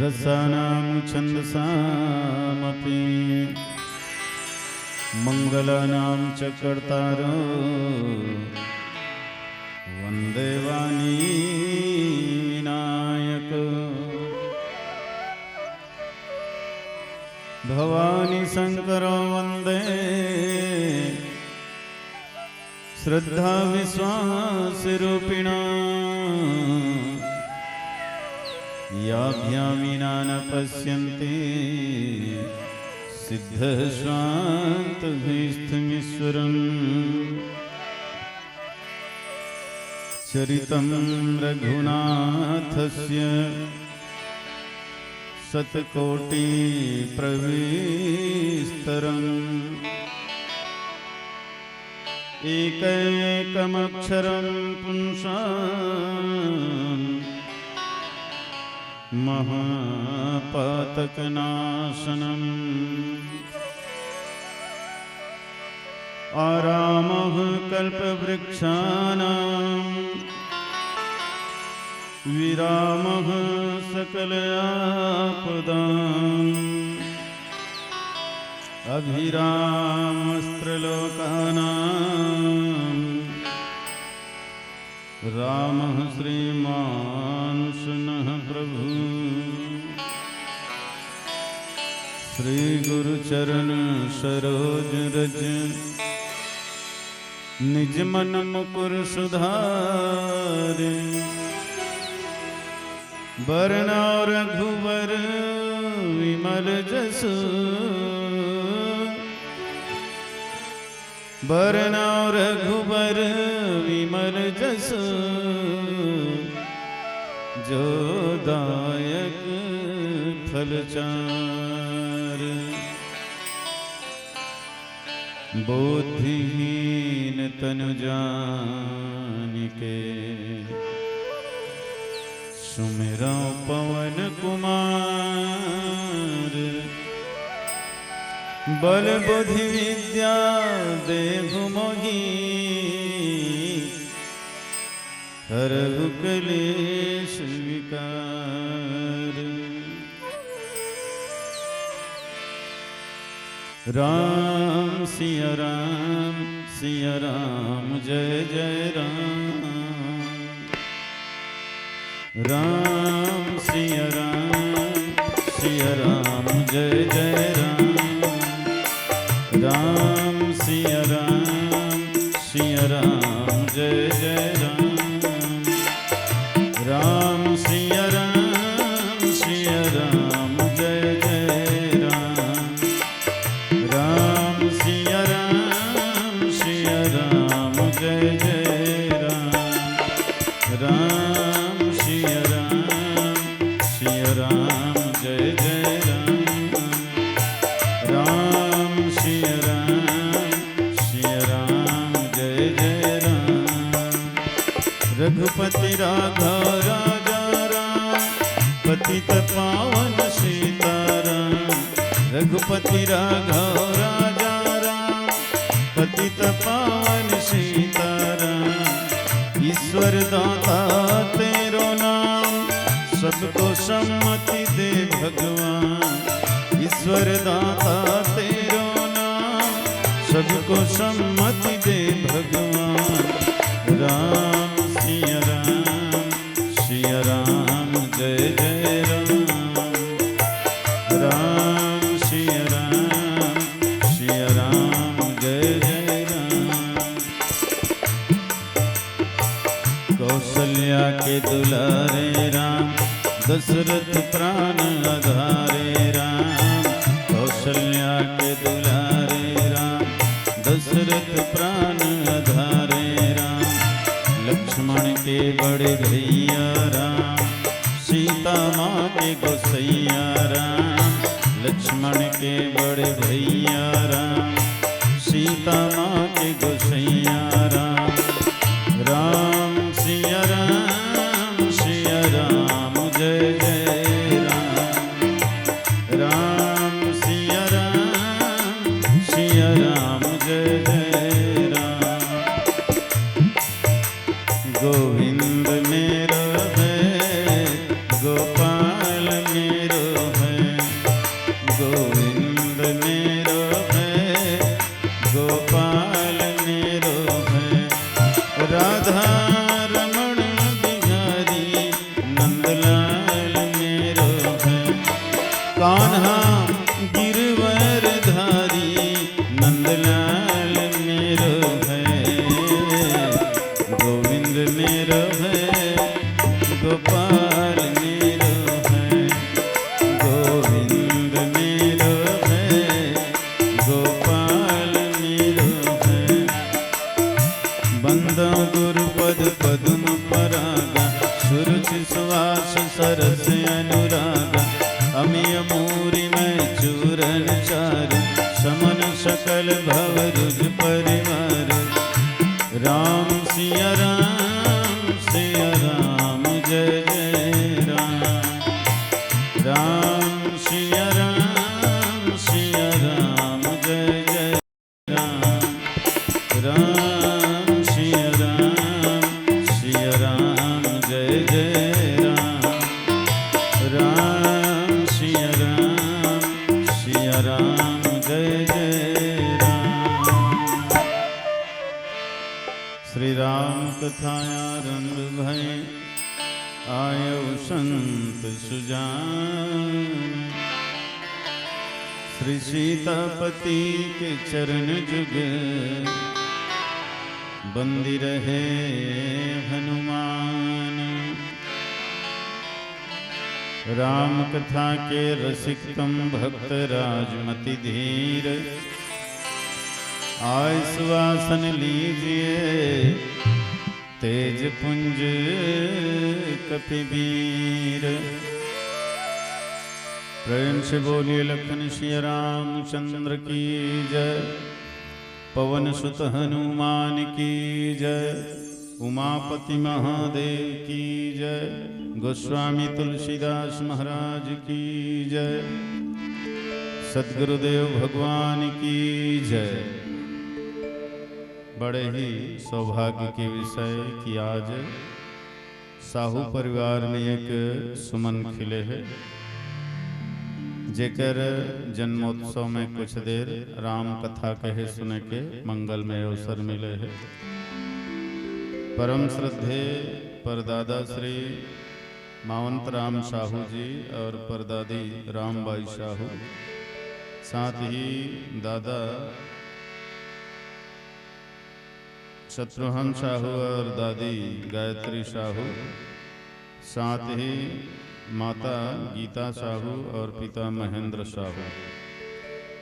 रसानां छन्दसामपि मङ्गलानां च कर्तारो वन्दे वाणी विनायक। भवानी शङ्करो वन्दे श्रद्धा विश्वासरूपिणा याभ्यां विना न पश्यन्ति सिद्धश्रान्तभीष्टमीश्वरम्। चरितं रघुनाथस्य शतकोटिप्रविस्तरम् एकैकमक्षरं पुंसाम् महापातकनाशनम्। आरामः कल्पवृक्षाणां विरामः सकलापदाम्। अभिरामस्त्रलोकानां रामः श्रीमान् सुनः प्रभु। श्री गुरुचरण सरोज रज निज मन मुकुर सुधारे। वरना रघुवर विमल जसु वरना रघुवर विमल जसु जो दायक फलचार। बुद्धिहीन तनु जानिके सुमिरौ पवन कुमार। बल बुद्धि विद्या देहु मोहि हरहु कलेश विकार। राम सिया राम जय जय राम। राम सिया राम जय जय राम। राम सिया राम जय जय राम। राम सिया राम जय जय राम। राम सिया राम जय जय राम। राम सिया राम जय जय राम। राम सिया राम जय जय राम। रघुपति राघव राजा राम पतित पावन सीताराम। रघुपति राघव राजा राम पतित पावन सीताराम। ईश्वर दाता तेरो नाम सबको सम्मति दे भगवान। ईश्वर दाता तेरो नाम सबको सम्मति दे भगवान। राम सिया राम जय जय राम। राम सिया राम जय जय राम। कौशल्या के दुलारे राम दशरथ प्राण आधारे राम। कौशल्या के दुलारे राम दशरथ प्राण आधारे राम। लक्ष्मण के बड़े भैया राम सीता माँ के गोसैया राम। लक्ष्मण के बड़े भैया राम सीता माँ के गोसैया राम। राम सिया राम जय जय राम। राम सिया राम जय जय राम। गोविंद मेरा है गोपाल मेरा मेरो है, गोविंद मेरो है, गोपाल मेरो है, राधा रमण बिहारी नंदलाल मेरो है, कान्हा गिरवर धारी नंदलाल मेरो है, गोविंद मेरो है, गोपाल मेरो है, गोविंद मेरो है, गोपाल मेरो है, बंदो गुरुपद पद्म परागा, सुरुचि सुवास सरस अनुरागा, अमिय मूरि में चूरण चारु, समन सकल भव रुज परिवार, राम सिया राम जय जय राम, राम सिया राम जय जय राम, राम सिया राम जय जय राम, राम सिया राम जय जय राम। श्री राम कथायारंभ भय आयु संत सुजान, श्री सीतापति के चरण जुग बंदी रहे हनुमान, राम कथा के रसिकतम भक्त राजमति धीर, आय सुवासन लीजिए तेज पुंज कपिवीर, प्रेम से बोलिए लखन सिया रामचंद्र की जय, पवन सुत हनुमान की जय, उमापति महादेव की जय, गोस्वामी तुलसीदास महाराज की जय, सद्गुरुदेव भगवान की जय। बड़े ही सौभाग्य के विषय कि आज साहू परिवार में एक सुमन खिले है, जेकर जन्मोत्सव में कुछ देर राम कथा कहे सुने के मंगल में अवसर मिले है। परम श्रद्धे परदादा श्री मावंत राम साहू जी और परदादी रामबाई साहू, साथ ही दादा शत्रुघ्न साहू और दादी गायत्री साहू, साथ ही माता गीता साहू और पिता महेंद्र साहू,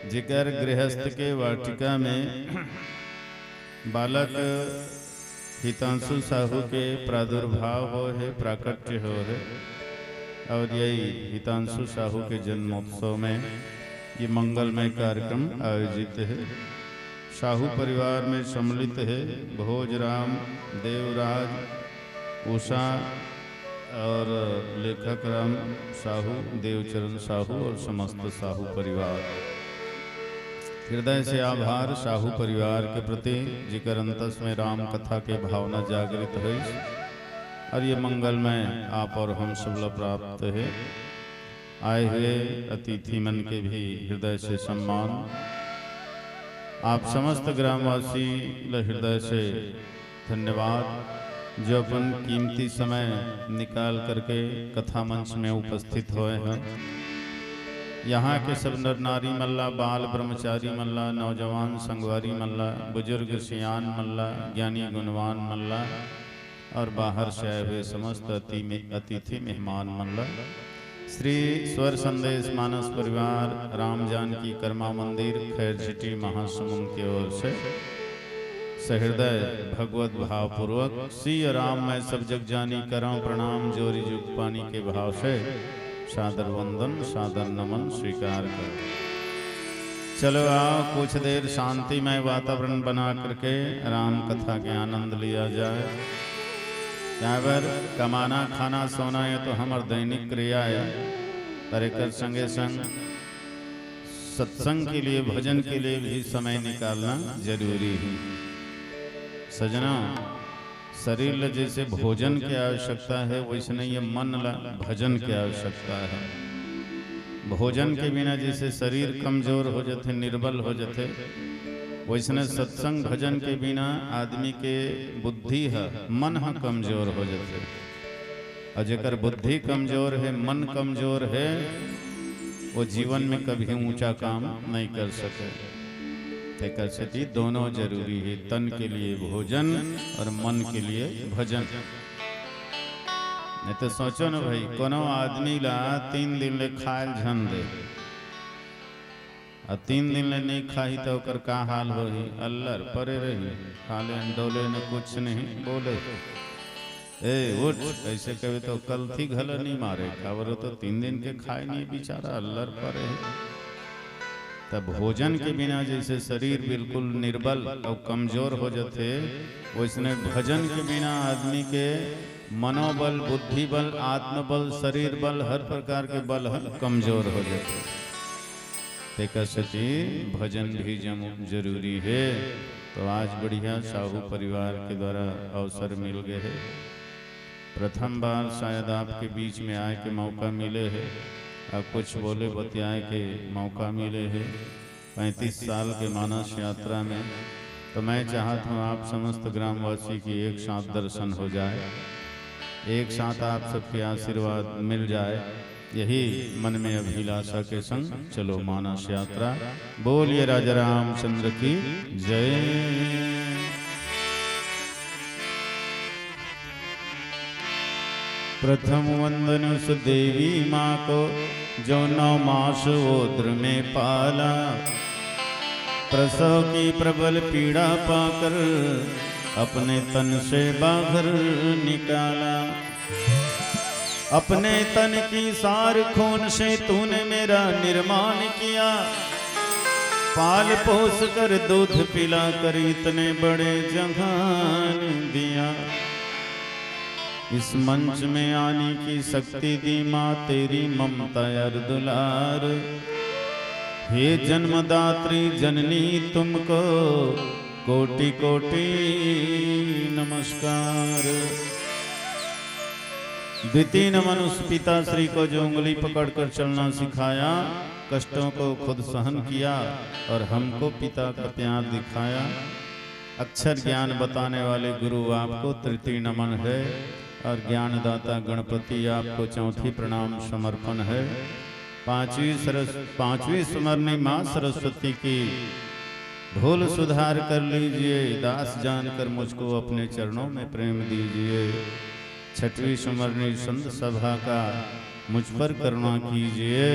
जिकर गृहस्थ के वाटिका में बालक हितांशु साहू के प्रादुर्भाव हो है, प्राकट्य हो है, और यही हितांशु साहू के जन्मोत्सव में ये मंगलमय कार्यक्रम आयोजित है। साहू परिवार में सम्मिलित है भोजराम, देवराज, उषा और लेखक राम साहू, देवचरण साहू और समस्त साहू परिवार। हृदय से आभार साहू परिवार के प्रति, जिकर अंतस में राम कथा के भावना जागृत है, और ये मंगलमय आप और हम सब प्राप्त है। आए हुए अतिथि मन के भी हृदय से सम्मान। आप समस्त ग्रामवासी हृदय से धन्यवाद, जो अपन कीमती समय निकाल करके कथा मंच में उपस्थित हुए हैं। यहाँ के सब नर नारी मल्ला, बाल ब्रह्मचारी मल्ला, नौजवान संगवारी मल्ला, बुजुर्ग सियान मल्ला, ज्ञानी गुणवान मल्ला और बाहर से आए हुए समस्त अतिथि मेहमान मल्ला। श्री स्वर संदेश मानस परिवार राम जानकी कर्मा मंदिर खैर सिटी महासमुंद की ओर से सहृदय भगवत भाव पूर्वक श्री राम मैं सब जग जानी करम प्रणाम जोरी जुग पानी के भाव से सादर वंदन सादर नमन स्वीकार कर। चलो आओ कुछ देर शांतिमय वातावरण बना करके राम कथा के आनंद लिया जाए। यहाँ पर कमाना खाना सोना ये तो हमार दैनिक क्रिया है, पर एक संगे संग सत्संग के लिए भजन के लिए भी समय निकालना जरूरी है। सजना शरीर ला जैसे भोजन की आवश्यकता है, वैसे नहीं ये मन ला भजन की आवश्यकता है। भोजन के बिना जैसे शरीर कमजोर हो जाते, निर्बल हो जाते, वैसने सत्संग भजन के बिना आदमी के बुद्धि है, मन है कमजोर हो जाते। और जेकर बुद्धि कमजोर है, मन कमजोर है, वो जीवन में कभी ऊंचा काम नहीं कर सके। तेकर से दोनों जरूरी है, तन के लिए भोजन और मन के लिए भजन। नहीं तो सोचो ना भाई, कोनो आदमी ला 3 दिन ले खाए झन दे, और 3 दिन ले नहीं खाही तो ओकर का हाल होही, अल्लर परे रही, खाले डोले न कुछ नहीं बोले, ए उठ ऐसे कहे तो कल थी घल नहीं मारे, खबर तो 3 दिन के खाए नहीं बेचारा, अल्लर परे। तब भोजन के बिना जैसे शरीर बिल्कुल निर्बल और कमजोर हो जाते, वैसने भजन के बिना आदमी के मनोबल, बुद्धि बल, आत्मबल, शरीर बल, हर प्रकार के बल कमजोर हो जाते। तेकर से भजन भी जरूरी है। तो आज बढ़िया साहू परिवार के द्वारा अवसर मिल गए है। प्रथम बार शायद आपके बीच में आए के मौका मिले है, और कुछ बोले बतियाए के मौका मिले है 35 साल के मानस यात्रा में। तो मैं चाहता हूँ आप समस्त ग्रामवासी की एक साथ दर्शन हो जाए, एक साथ आप सबके आशीर्वाद मिल जाए, यही मन में अभिलाषा के संग चलो मानस यात्रा। बोलिए राजा रामचंद्र की जय। प्रथम वंदन उस देवी माँ को जो 9 मास ओद्र में पाला, प्रसव की प्रबल पीड़ा पाकर अपने तन से बाहर निकाला। अपने तन की सार खून से तूने मेरा निर्माण किया, पाल पोस कर दूध पिला कर इतने बड़े जहान दिया। इस मंच में आने की शक्ति दी माँ तेरी ममता और दुलार। हे जन्मदात्री जननी तुमको कोटि कोटि नमस्कार। द्वितीय नमन उस पिता श्री को जो उंगली पकड़कर चलना सिखाया, कष्टों को खुद सहन किया और हमको पिता का प्यार दिखाया। अक्षर ज्ञान बताने वाले गुरु आपको तृतीय नमन है, और ज्ञानदाता गणपति आपको चौथी प्रणाम समर्पण है। पांचवी स्मरणी माँ सरस्वती की भूल सुधार कर लीजिए, दास जानकर मुझको अपने चरणों में प्रेम दीजिए। छठवीं स्मरणी संत सभा का मुझ पर करुणा कीजिए,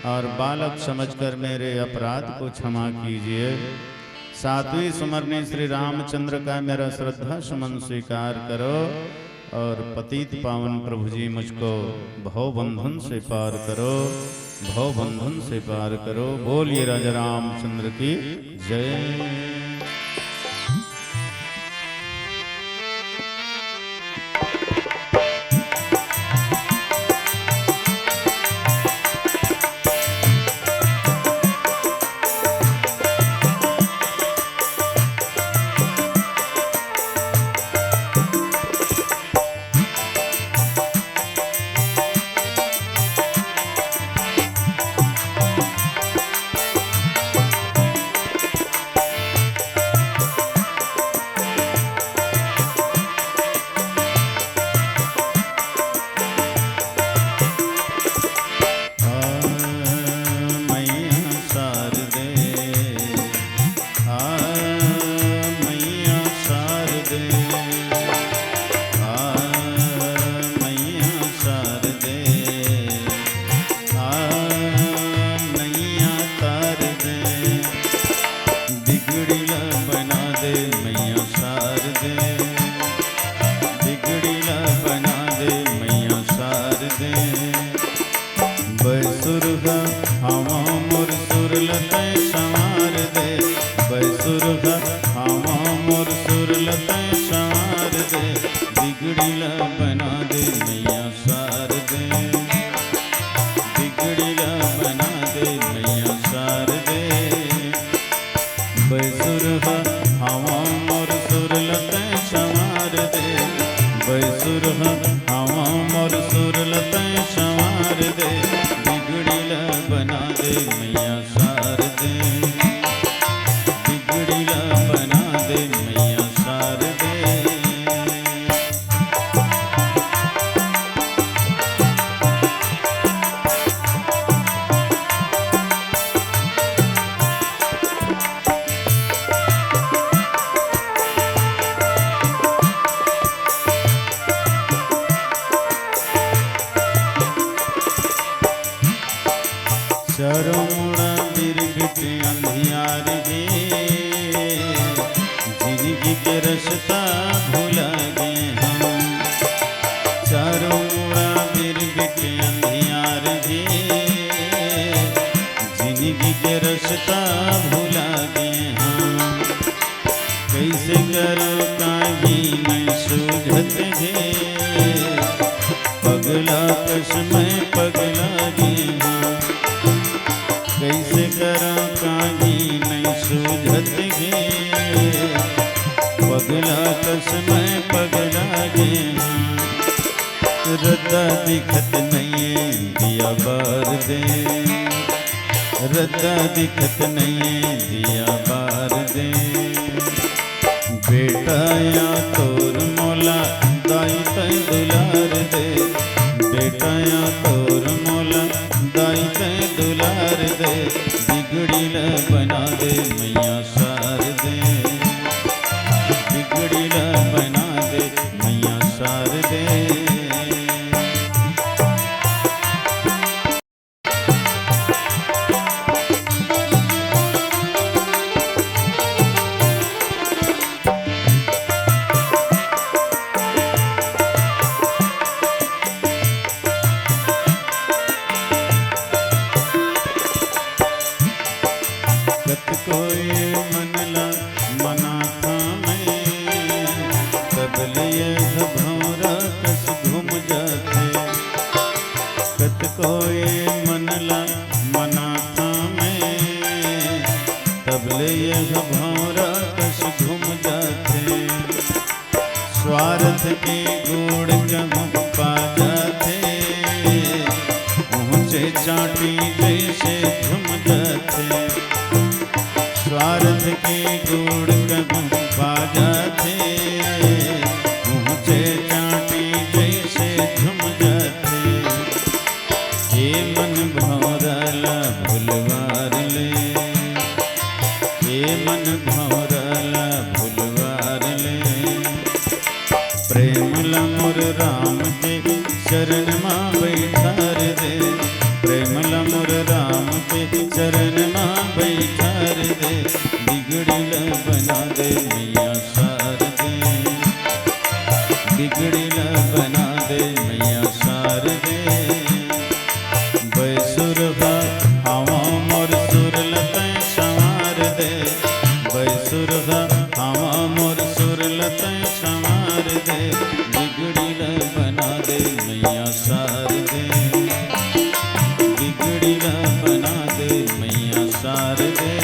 और बालक समझकर मेरे अपराध को क्षमा कीजिए। सातवीं स्मरणी श्री रामचंद्र का मेरा श्रद्धा सुमन स्वीकार करो, और पतित पावन प्रभु जी मुझको भव बंधन से पार करो, भव बंधन से पार करो। बोलिए राजा रामचंद्र की जय। सुर हवा मोर सुर लते संवार दे बिगड़ी दे मैया शारदे, बिगड़ीला बना दे मैया शारदे। चारों मुड़ा बिरगिट अंधियार गे, जिंदगी के रास्ता भुला गए हम। चारों मुड़ा बिरगिट अंधियार गे, जिंदगी के रास्ता भुला गए हम। कैसे करो काजी नहीं सूझत गे, पगला कस में पगला गे हम। कैसे करा काजी नहीं सूझत गे, पगला कस में पगला गे। रद्दा दिखत नहीं दिया बार दे, रद्दा दिखत नहीं दिया बार दे। बेटा या तोर मोला दाई तय दुलार दे, बेटा या तोर मोला दाई तय दुलार दे। बिगड़ीला बना दे मैया शारदे, बिगड़ीला बना दे मैया शारदे। कोई मनला मना था मैं, तब लिए भौरा कस घूम जाते। कत कोई मनला मना था मैं, तब लिए भौरा कस घूम जाते। स्वार्थ के गुड़ कहूँ पा जाते, ऊँचे चाटी जैसे झुम जाते। स्वार्थ के गुड़ कहूँ पा जाते, ऊँचे चाटी जैसे झुम जाते। ये मन भौरला भुलवार ले, ये मन भौरला भुलवार ले। प्रेम लमुर राम के चरण माँ बैठार दे, प्रेम लमुर राम के चरण माँ बैठार दे। बिगड़ीला बना दे मैया शारदे, बिगड़ीला बना दे मैया शारदे। बैसुरभा हवा मोर सुर लतै संवार दे, बैसुरभा हवा मोर सुर लतै संवार दे। बिगड़ीला बना दे मैया शारदे, बिगड़ीला बना दे मैया शारदे।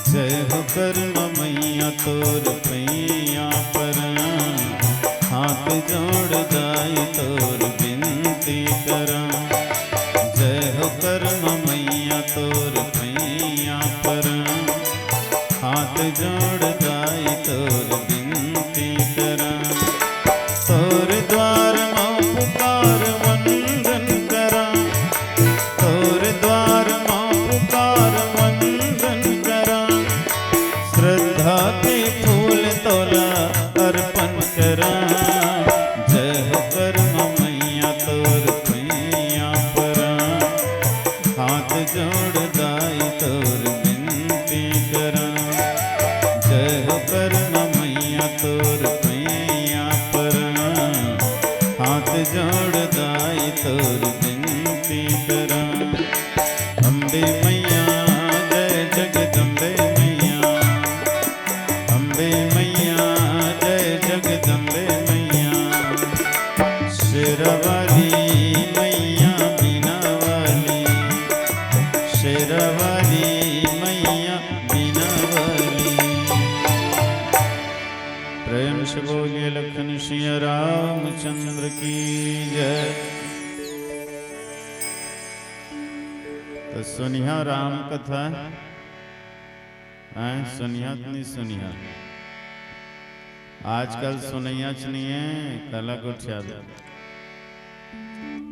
जय हो करुणा मैया तोर पैया पर, हाथ जोड़ दाई तोर बिनती करा। जय हो करुणा मैया तोर पैया पर, हाथ जोड़ दाई तोर बिनती करा। तोर द्वार माँ पुकार वंदन करा, तोर द्वार माँ पुकार वंदन करा। श्रद्धा के फूल तोला अर्पण करा। जय हो करुणा मैया तोर पैया पर, हाथ जोड़ दाई तोर बिनती करा। जय हो करुणा मैया तोर पैया पर, हाथ जोड़ दाई तोर बिनती करा। अम्बे मैया जय जगदम्बे मैया, अम्बे मैया जय जगदम्बे मैया। शेरवाली मैया बीना वाली, शेरवाली मैया बीना वाली। प्रेम से बोलिए लखन सिया रामचंद्र की जय। तो सुनिया राम कथा सुनिया नहीं सुनिया, आजकल सुनैया चनिए कला गुठिया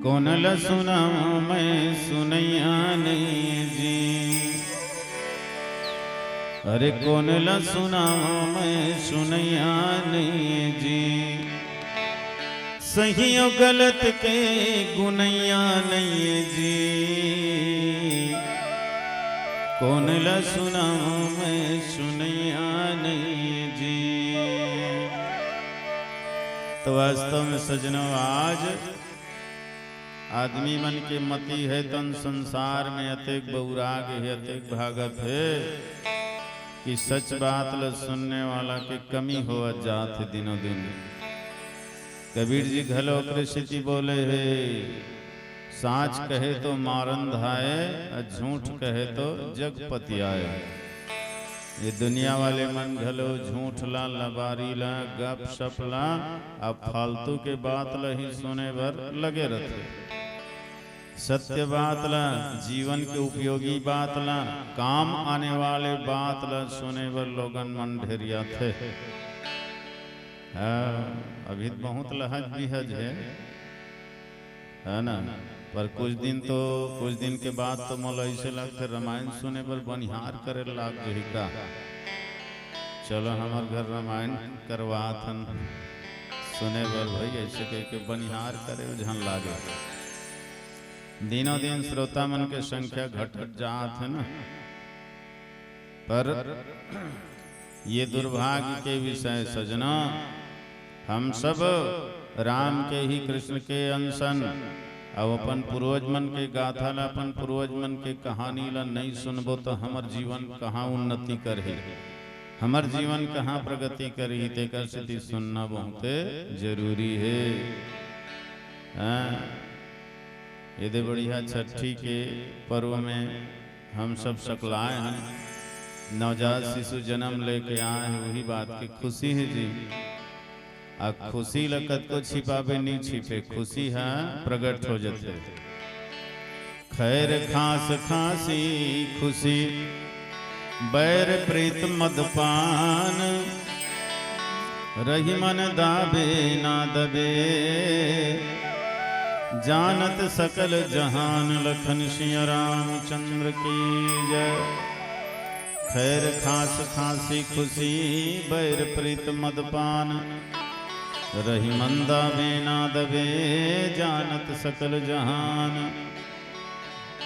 कौन ल सुना मैं सुनैया नहीं जी, अरे कौन ल सुना मैं सुनैया नहीं जी, सही और गलत के गुनैया नहीं जी, कौन ल सुना मैं सुनैया नहीं जी। तो वास्तव में सजनों आज आदमी मन के मति है तन संसार में अतेक बहुराग है, अतेक भागत है कि सच बात ल सुनने वाला के कमी हो जात है दिनों दिन। कबीर जी घलो कृषि बोले है, साच कहे तो मारन धाये, झूठ कहे तो जगपति आए। ये दुनिया वाले मन घलो झूठ ला, लबारी ला, गप सप ला, अब फालतू के बात ला ही सुने भर लगे रहते। सत्य बात ला, जीवन के उपयोगी बात ला, काम आने वाले बात ला सुने भर लोगन मन ढेरिया थे। अभी बहुत लहज बिहज है ना, पर कुछ दिन के बाद तो मोला ऐसे लगता रामायण सुने पर बनिहार करे लाग गई का। चलो हमार घर रामायण करवाथन सुने पर भाई ऐसे कह के बनिहार करे झन लागे। दिनों दिन श्रोता मन के संख्या घटत जात है ना, पर ये दुर्भाग्य के विषय सजना, हम सब राम के ही कृष्ण के अंशन अब अपन पूर्वज मन के गाथा ला, अपन पूर्वज मन के कहानी ला नहीं सुनबो तो हमर जीवन कहाँ उन्नति करही, हमर जीवन कहाँ प्रगति करही, तेकर स्थिति सुनना बहुत जरूरी है। यदि बढ़िया छठी के पर्व में हम सब सकलाए हैं, नवजात शिशु जन्म लेके आए हैं, वही बात की खुशी है जी। खुशी लगत को छिपावे नहीं छिपे, खुशी है प्रकट हो जाते। खैर खास खासी खुशी, बैर प्रीत मदपान, रही मन दाबे ना दबे, जानत सकल जहान लखन सिया रामचंद्र की जय। खैर खास खासी खुशी, बैर प्रीत मदपान, रही मंदा में ना दबे, जानत सकल जहान।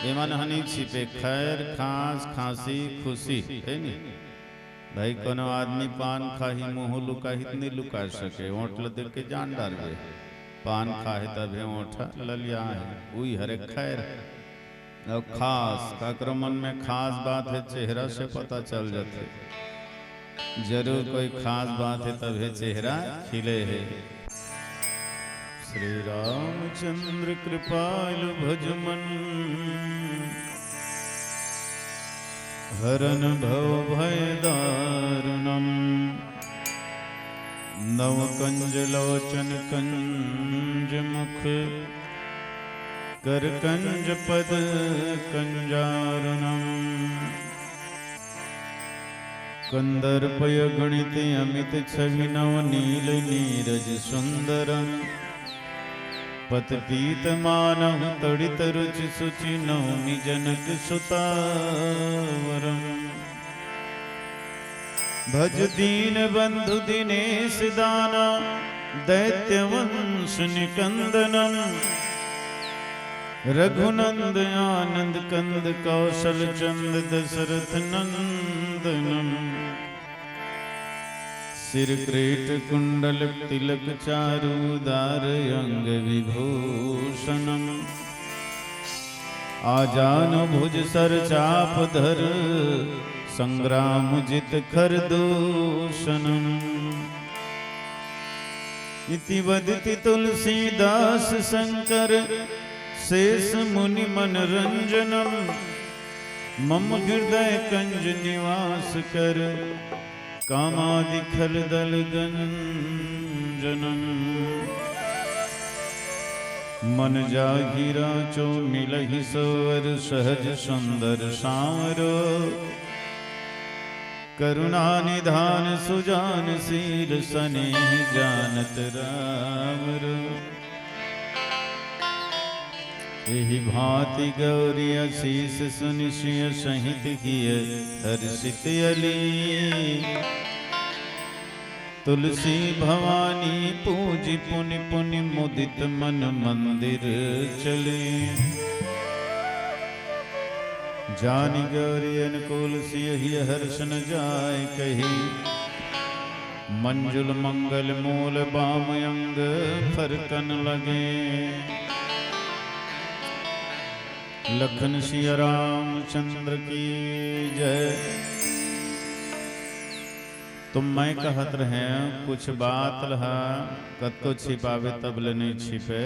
ये मन हनी छिपे खैर खास खासी खुशी है नी भाई। कोनो आदमी पान खाही मुँह लुकाही नहीं लुका सके, ओठ ल देख के जान डाल गए, पान खाहे तभी ओठ ललिया है, वही हरे खैर। और खास काकरो मन में खास बात है, चेहरा से पता चल जाते, जरूर कोई खास बात है तभी चेहरा खिले है। श्री रामचंद्र कृपालु भजमन, हरन भव भय दारुणम, नव कंज लोचन कंज मुख, कर कंज पद कंजारुणम, कंदर्पय गणित अमित छवि नव नील नीरज सुंदरम, पत पीत मानव तड़ित रुचि सुचि नवमी जनक सुतावरम, भज दीन बंधु दिनेश दाना, दैत्य वंश निकंदनम, रघुनंद आनंद कंद कौशल चंद दशरथ नंदनम, सिर क्रीट कुंडल तिलक चारुदार अंग विभूषणम, आजान भुज सर चाप धर, संग्राम जित खर दूषणम, इति वदति तुलसीदास शंकर शेष मुनि मनरंजनम मम हृदय कंज निवास कर कामादि खल दल गंजनम मन जागिरा चो मिलहि सोवर सहज सुंदर सांवरो करुणा निधान सुजान शील स्नेह जानत रामरो एहि भांति गौरी अशीष सुनिशिय सहित किय हर्षित अली तुलसी भवानी पूजी पुनि पुनि मुदित मन मंदिर चले जानि गौरी अनुकूल सियहि हर्षन जाय कही मंजुल मंगल मूल बाम अंग फरकन लगे लखन सिया राम चंद्र की जय। तुम मैं कहत रहे कुछ बात लहा कतो छिपावे तब ले नहीं छिपे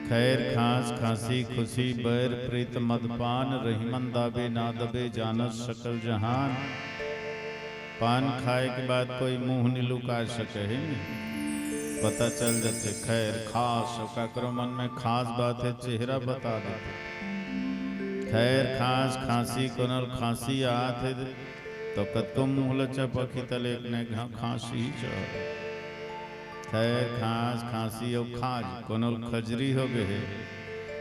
खैर खांस खांसी खुशी बैर प्रीत मदपान रहीमन दाबे ना दबे जानत सकल जहान पान खाए के बाद कोई मुंह नहीं लुका सके है पता चल जाते खैर खास का करो मन में खास बात है चेहरा बता देते खैर खांस खांसी कोनल खांसी आते तो कतो मुँह लचा पखी तले ने खांसी खैर खांस खांसी और खाज कोनल खजरी हो गए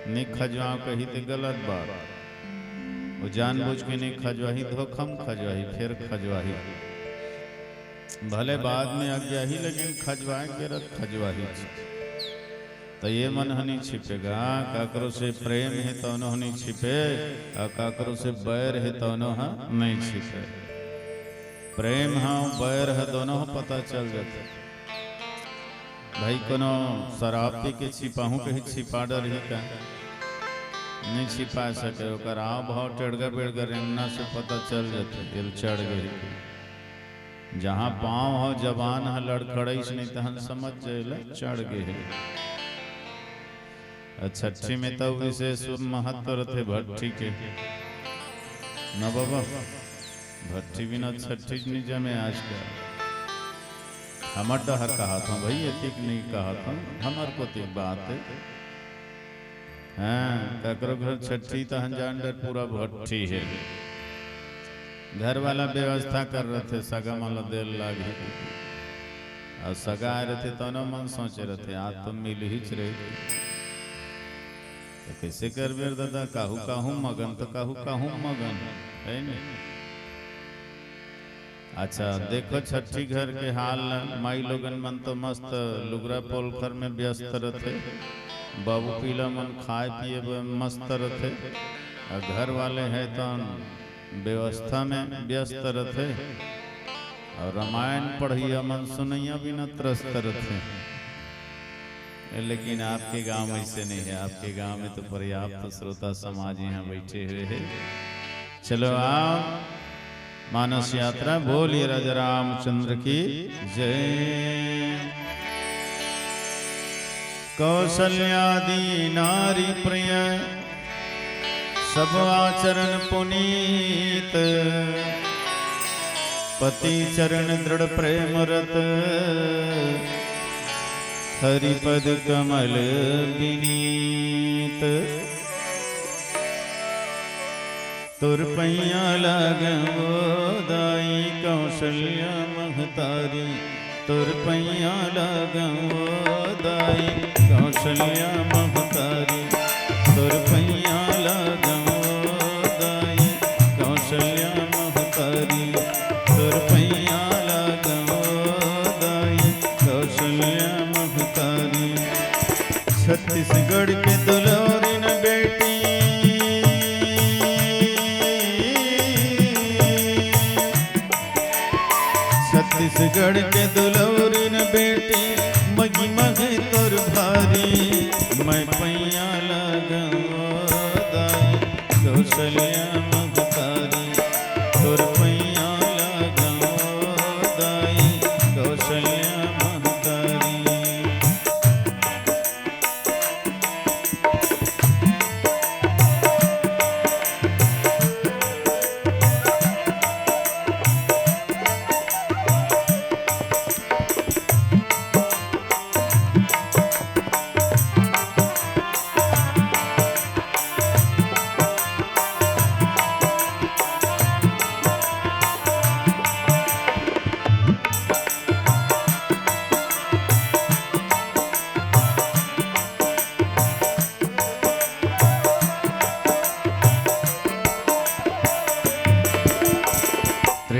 नहीं खजवाओ कही तो गलत बात वो जानबूझ के नहीं खजवाही धोखम खजवाही फिर खजवाही भले बाद में आज्ञा ही लेकिन खजवाए के रत खजवाही तो ये मन हनी छिपेगा काकरो से प्रेम है तो नहीं छिपे और काकरो से बैर है तो नहीं छिपे प्रेम हाँ बैर है दोनों पता चल जाते भाई कोनो शराब पी के छिपाहूँ कहीं छिपा डर ही का नहीं छिपा सके ओकर आव भाव टेढ़गा बेड़गा रेंगना से पता चल जाते दिल चढ़ गई जहाँ पाँव हो जवान है लड़खड़ैस नहीं तहन समझ जाए चढ़ गए छठी में तो विशेष महत्व रहते भट्टी के न बाबा भट्टी बिना छठी नहीं जमे आज का हमर डहर कहा था भाई एतिक नहीं कहा था हमार को तो बात है हाँ ककरो घर छठी तहन जान डर पूरा भट्टी है घर वाला व्यवस्था कर रहे थे सगा माला देर लागे और सगा आ रहे थे तो न मन सोचे रहे थे आज तो मिल ही रहे तो कैसे कर बेर दादा काहू काहू मगन तो काहू काहू मगन है नहीं अच्छा देखो छठी घर के हाल माई लोगन मन तो मस्त लुगरा पोलखर में व्यस्त रहते बाबू पीला मन खाए पिए मस्त रहते और घर वाले हैं तो व्यवस्था में व्यस्त रहते और रामायण पढ़िया मन सुनैया भी न त्रस्त रहते लेकिन आपके गांव ऐसे नहीं है आपके गांव में तो पर्याप्त श्रोता समाज यहाँ बैठे हुए हैं चलो आप मानस यात्रा बोलिए राजा रामचंद्र की जय। कौशल्यादि नारी प्रिय सब आचरण पुनीत पति चरण दृढ़ प्रेम रत हरिपद कमल विनीत तुरपैया लगो दाई कौशल्या महतारी तुरपैया लगो दाई कौशल्या महतारी तुरपैया लगो दाई कौशल्या महतारी तुरपैया लगो दाई कौशल्या महतारी छत्तीसगढ़ के दुलौरिन बेटी छत्तीसगढ़ के दुलौरिन बेटी मगी मगे तोर भारी मैं पैया लगो दाई कौशल्या महतारी तोर पैया लगो दाई कौशल्या महतारी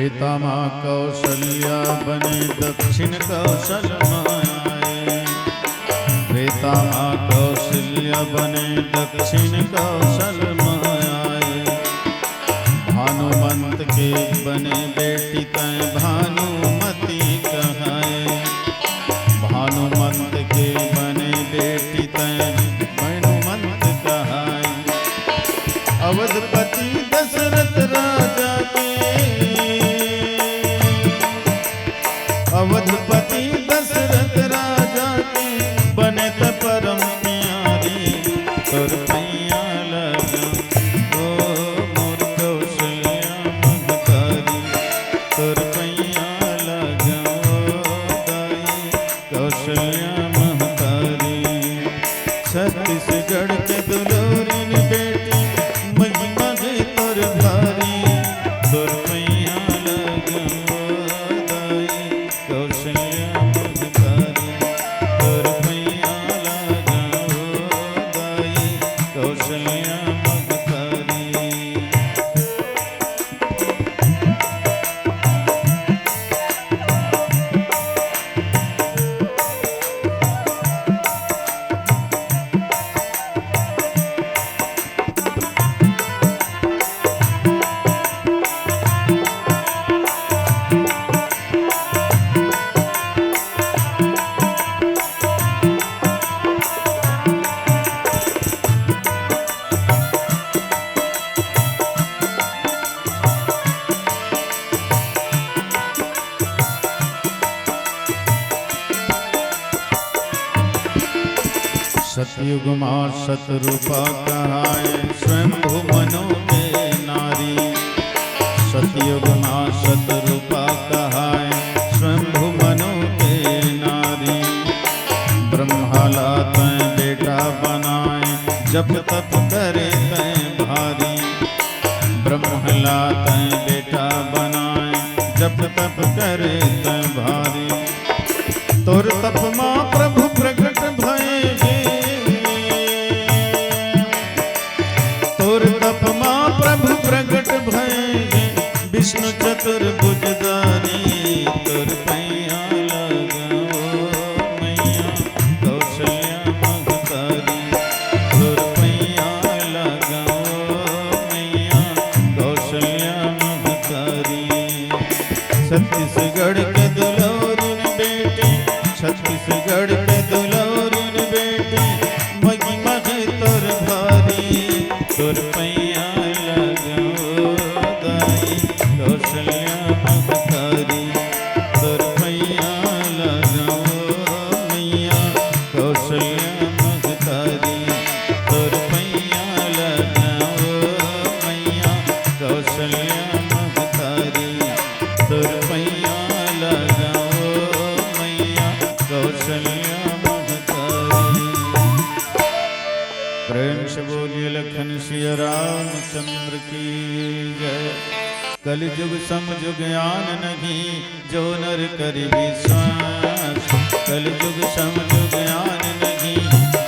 त्रेता माँ कौशल्या बने दक्षिण कौशल माए। त्रेता माँ कौशल्या बने दक्षिण कौशल माए। भानुमंत के बने बेटी तय भानुमती कहाए। भानुमंत के बने बेटी तय भानुमंत कहाए। अवधपति दशरथ राजा के, अवधपति दशरथ राजा के बने त परम प्यारी। तोर पैया लगा ओ मोर कौशल्या महतारी। तोर पैया लगा ओ दाई कौशल्या महतारी। छत्तीसगढ़ के दुलोरिन बेटी महिमा है तोर भारी। तोर पैया लगा ओ दाई कौशल्या महतारी। तोर पैया लगा ओ दाई कौशल्या महतारी। सतयुग माँ शतरूपा कहाए स्वयंभू मनो में नारी। सतयुग माँ शतरूपा कहाए स्वयंभू मनो में नारी। ब्रह्माला तय बेटा बनाए जप तप करे तय भारी। ब्रह्मला तय बेटा बनाए जप तप करे तय भारी। तोर तप माँ प्रभु प्रकट भये। तोर तप माँ प्रभु प्रकट भये विष्णु चतुर्भुजधारी। तोर पैया लगा ओ मैया कौशल्या महतारी। तोर पैया लगा ओ मैया कौशल्या महतारी। छत्तीसगढ़ के दुलोरिन बेटी, छत्तीसगढ़ के दुलोरिन बेटी महिमा है तोर भारी। तोर पैया लगा ओ दाई कौशल्या महतारी। तोर पैया लगा ओ मैया कौशल्या महतारी। तोर पैया लगा ओ मैया कौशल्या महतारी। तोर पैया लगा ओ मैया कौशल्या महतारी। प्रेम से बोलिए लखन सिया रामचंद्र की जय। कलयुग समयुग आन नहीं जो नर करि विश्वास। कलयुग समयुग आन नहीं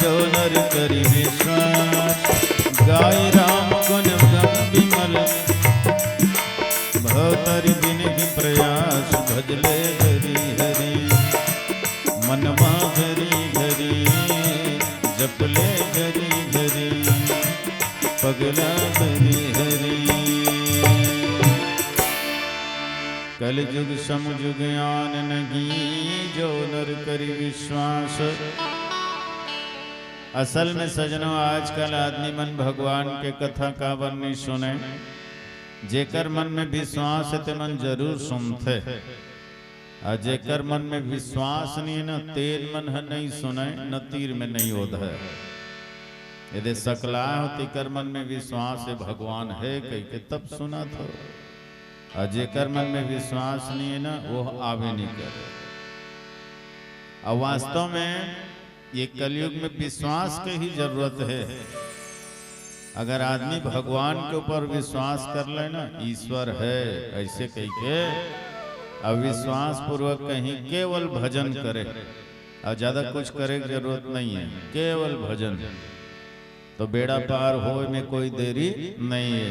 जो नर करि विश्वास। गाय राम गुण गम विमल भवतरि बिनहि प्रयास। भजले हरि हरि मनमा हरि हरि। जपले हरि हरि पगला हरि हरि। कलयुग समयुग आन नहीं जो नर करि विश्वास। असल में सजनों आजकल आदमी मन भगवान के कथा का वर्णन सुने। जेकर मन में विश्वास है ते मन जरूर सुनते। और जेकर मन में विश्वास नहीं है न तेल मन है नहीं सुने न तीर में नहीं ओध है। यदि सकला होती कर मन में विश्वास है भगवान है कही के तब सुना था। और जेकर मन में विश्वास नहीं है ना वो आवे नहीं करे। और वास्तव में ये कलयुग में विश्वास की ही जरूरत है। अगर आदमी भगवान के ऊपर विश्वास कर ले ना ईश्वर है ऐसे कही के अविश्वास पूर्वक कहीं केवल भजन करे और ज्यादा कुछ करे की जरूरत नहीं है, केवल भजन तो बेड़ा पार हो में कोई देरी नहीं है।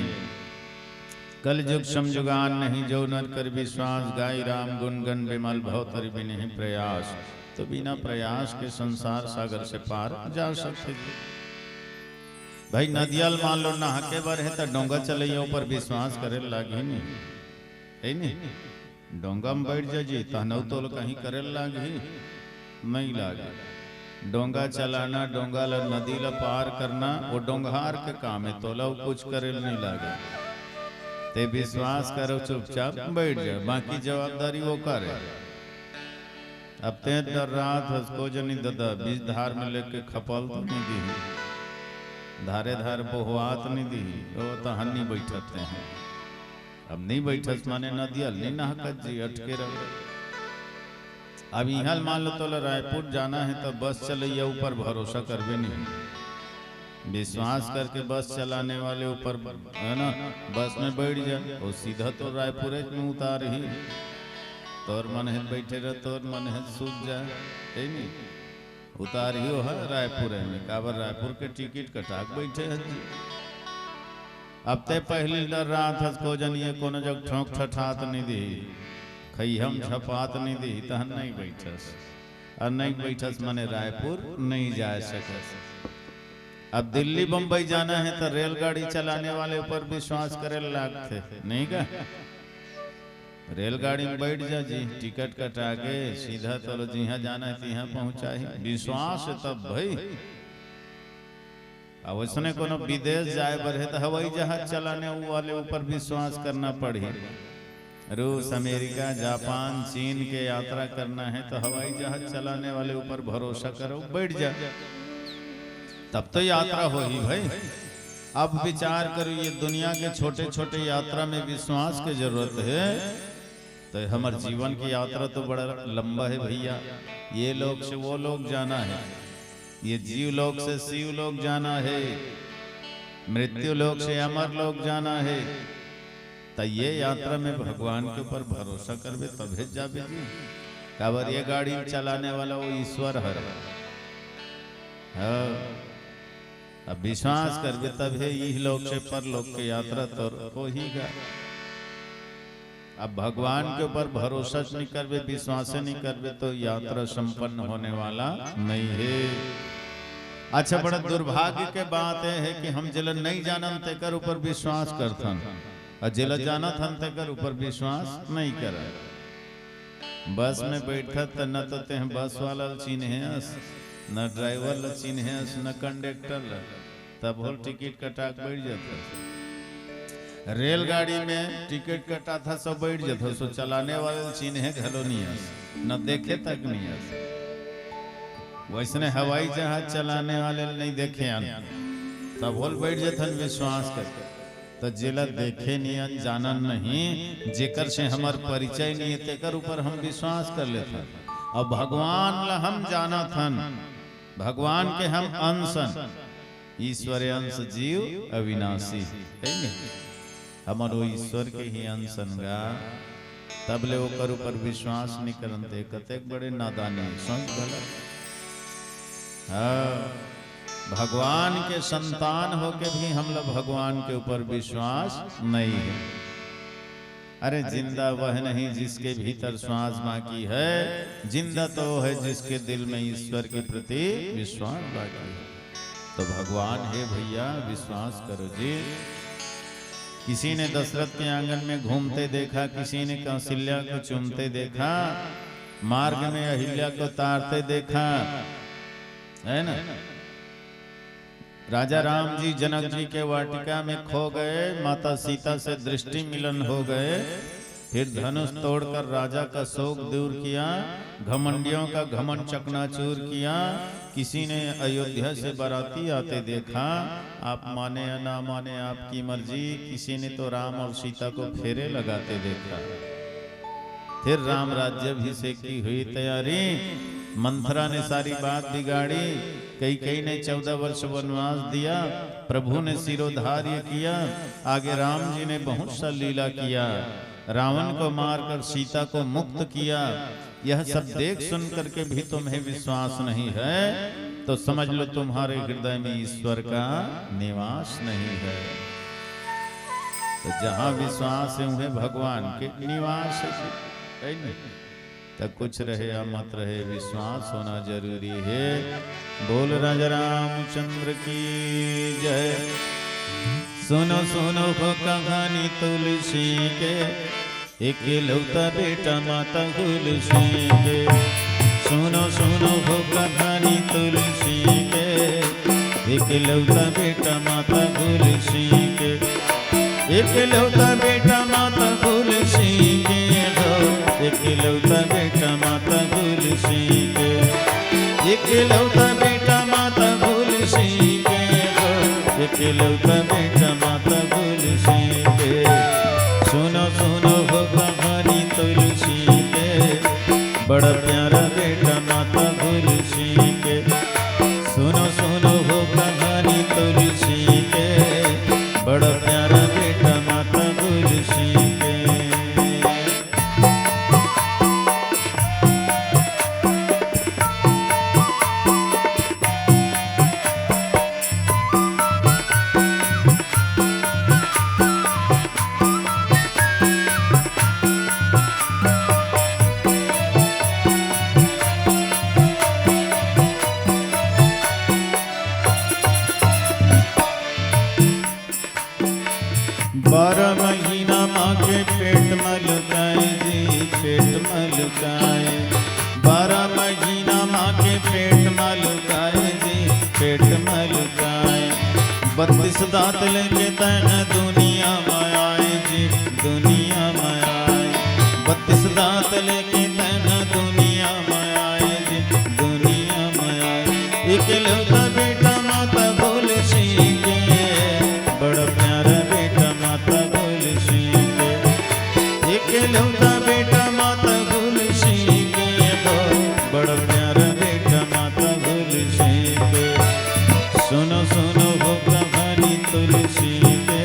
कल जुग समजुगान नहीं जो नर कर विश्वास, गाय राम गुण गण विमल भव तर भी नहीं प्रयास। तो बिना प्रयास के संसार सागर से पार जा सकते। भाई नदियाल मान लो नहा के बार है तो डोंगा चलैया ऊपर विश्वास करे लागी नहीं है नहीं। डोंगा में बैठ जाजी तहनऊ तो कहीं करे लागी नहीं लागे। डोंगा चलाना, डोंगा ला नदी ला पार करना वो डोंगहार के काम है, तो लो कुछ करे नहीं लागे। ते विश्वास करो चुपचाप बैठ जाओ, बाकी जवाबदारी वो करे। अब ते डर रहा था उसको जनी दादा बीज धार में लेके खपल तो नहीं दी, धारे धार बहुआत नहीं दी, वो तो हन्नी बैठते हैं। अब नहीं बैठस माने नदिया नहीं नहकत जी अटके रहो। अब यहाँ मान लो तो रायपुर जाना है तो बस चलैया ऊपर भरोसा कर भी नहीं, विश्वास करके बस चलाने वाले ऊपर है ना, बस में बैठ जाए और सीधा तो रायपुर में उतार ही। तोर मन है बैठे रह, तोर मन है सूझ जाए नहीं, उतार ही हो है रायपुर में। काबर रायपुर के टिकट कटाक बैठे हैं जी। अब ते पहली डर रहा था को जनिए कोनो जग ठोक ठठात नहीं दी, खैहम छपात नहीं दी, तहन नहीं बैठस। और नहीं बैठस मने रायपुर नहीं जा सकस। अब दिल्ली बम्बई जाना है तो रेलगाड़ी चलाने वाले ऊपर विश्वास करे लागते नहीं का। रेलगाड़ी में बैठ जा जी, टिकट कटा के सीधा तो जिहाँ जाना है तिहाँ पहुंचा ही, विश्वास है तब भाई। अब उसने कोनो विदेश जाए बढ़े तो हवाई जहाज चलाने वाले ऊपर विश्वास करना पड़ी। रूस, अमेरिका, जापान, चीन के यात्रा करना है तो हवाई जहाज चलाने वाले ऊपर भरोसा करो बैठ जा, तब तो यात्रा हो ही भाई। अब विचार करो ये दुनिया के छोटे छोटे यात्रा में विश्वास की जरूरत है, तो हमारे जीवन की यात्रा तो बड़ा लंबा है भैया। ये लोग से वो लोग जाना है, ये जीव लोग से शिव लोग जाना है, मृत्यु लोग से अमर लोग जाना है। तो ये यात्रा में भगवान के ऊपर भरोसा करबे तबे जाबे जी। काबर ये गाड़ी चलाने वाला वो ईश्वर है। अब विश्वास करबे तबे इह लोक से परलोक की यात्रा तो होहीगा। अब भगवान के ऊपर भरोसा नहीं करबे, विश्वास नहीं करबे तो यात्रा संपन्न होने वाला नहीं है। अच्छा, बड़ा दुर्भाग्य के बात है कि हम जिला नहीं जानन तेकर ऊपर विश्वास करथन, और जिला जाना थन तेकर ऊपर विश्वास नहीं कर। बस में बैठत न तो ते बस वाला चिन्हस, न ड्राइवर चिन्हस, न कंडक्टर, तब होल टिकट कटा बैठ जाता। रेलगाड़ी में टिकट कटा था सब बैठ जाता, सो चलाने वाले चिन्हे घलो नहीं हस, न देखे तक नहीं हस। वैसने हवाई जहाज चलाने वाले नहीं देखे तब होल बैठ जाथन विश्वास कर। तो जिला देखे नहीं जानन नहीं, जेकर से हमार परिचय नहीं है तेकर ऊपर हम विश्वास कर लेते। अब भगवान ला हम जाना थन, भगवान के हम अंशन, ईश्वर अंश जीव अविनाशी है नहीं, हमारो ईश्वर के ही अंशन गा। तब ले ओकर ऊपर विश्वास नहीं करते, कतेक बड़े नादानी संत भला। हाँ, भगवान के संतान होके भी हम लोग भगवान के ऊपर विश्वास नहीं है। अरे जिंदा वह नहीं जिसके भीतर श्वास बाकी है, जिंदा तो है जिसके दिल में ईश्वर के प्रति विश्वास बाकी है। तो भगवान है भैया, विश्वास करो जी। किसी ने दशरथ के आंगन में घूमते देखा, किसी ने कौशल्या को चूमते देखा, मार्ग में अहिल्या को तारते देखा, है ना। राजा राम जी जनक जी के वाटिका में खो गए, माता सीता से दृष्टि मिलन हो गए, फिर धनुष तोड़कर राजा का शोक दूर किया, घमंडियों का घमंड चकनाचूर किया। किसी ने अयोध्या से बाराती आते देखा, आप माने या ना माने आपकी मर्जी। किसी ने तो राम और सीता को फेरे लगाते देखा। फिर राम राज्याभिषेक की हुई तैयारी, मंथरा ने सारी बात बिगाड़ी, कई ने 14 वर्ष वनवास दिया, प्रभु ने सिरोधार्य किया, आगे राम जी ने बहुत सा लीला किया, रावण को मारकर सीता को मुक्त किया। यह सब देख सुन करके भी तुम्हें विश्वास नहीं है, तो समझ लो तुम्हारे हृदय में ईश्वर का निवास नहीं है। तो जहाँ विश्वास है उन्हें भगवान के निवास है तब कुछ रहे या मत रहे विश्वास होना जरूरी है। बोल राजा रामचंद्र की जय। सुनो सुनो हो कहानी तुलसी के, एक लौता बेटा माता तुलसी के। सुनो सुनो हो कहानी तुलसी के, एक लौता बेटा माता तुलसी के। एक लौता बेटा माता तुलसी के हो, एक लौता बेटा माता तुलसी के। एक लौता बेटा माता तुलसी के हो, एक लौता बेटा माता तुलसी के। सुनो सुनो हो कहानी तुलसी के, बड़ा प्यारा बेटा माता तुलसी के। सुनो सुनो हो कहानी तुलसी के, बड़ा प्यारा बेटा माता तुलसी के। बारह महीना माँ के पेट मलकाए जी, पेट मलकाए। 12 महीना माँ के पेट मलकाए जी, पेट मलकाए। 32 दांत लेके तैन दुनिया में आए जी, दुनिया में आए। 32 दांत लेके तैन दुनिया में आए जी, दुनिया में आए। एक लौता बेटा माता तुलसी के, बड़ा प्यारा बेटा माता तुलसी के। एक लौता बेटा माता तुलसी के हो, बड़ा प्यारा बेटा माता तुलसी के। सुनो सुनो हो कहानी तुलसी के,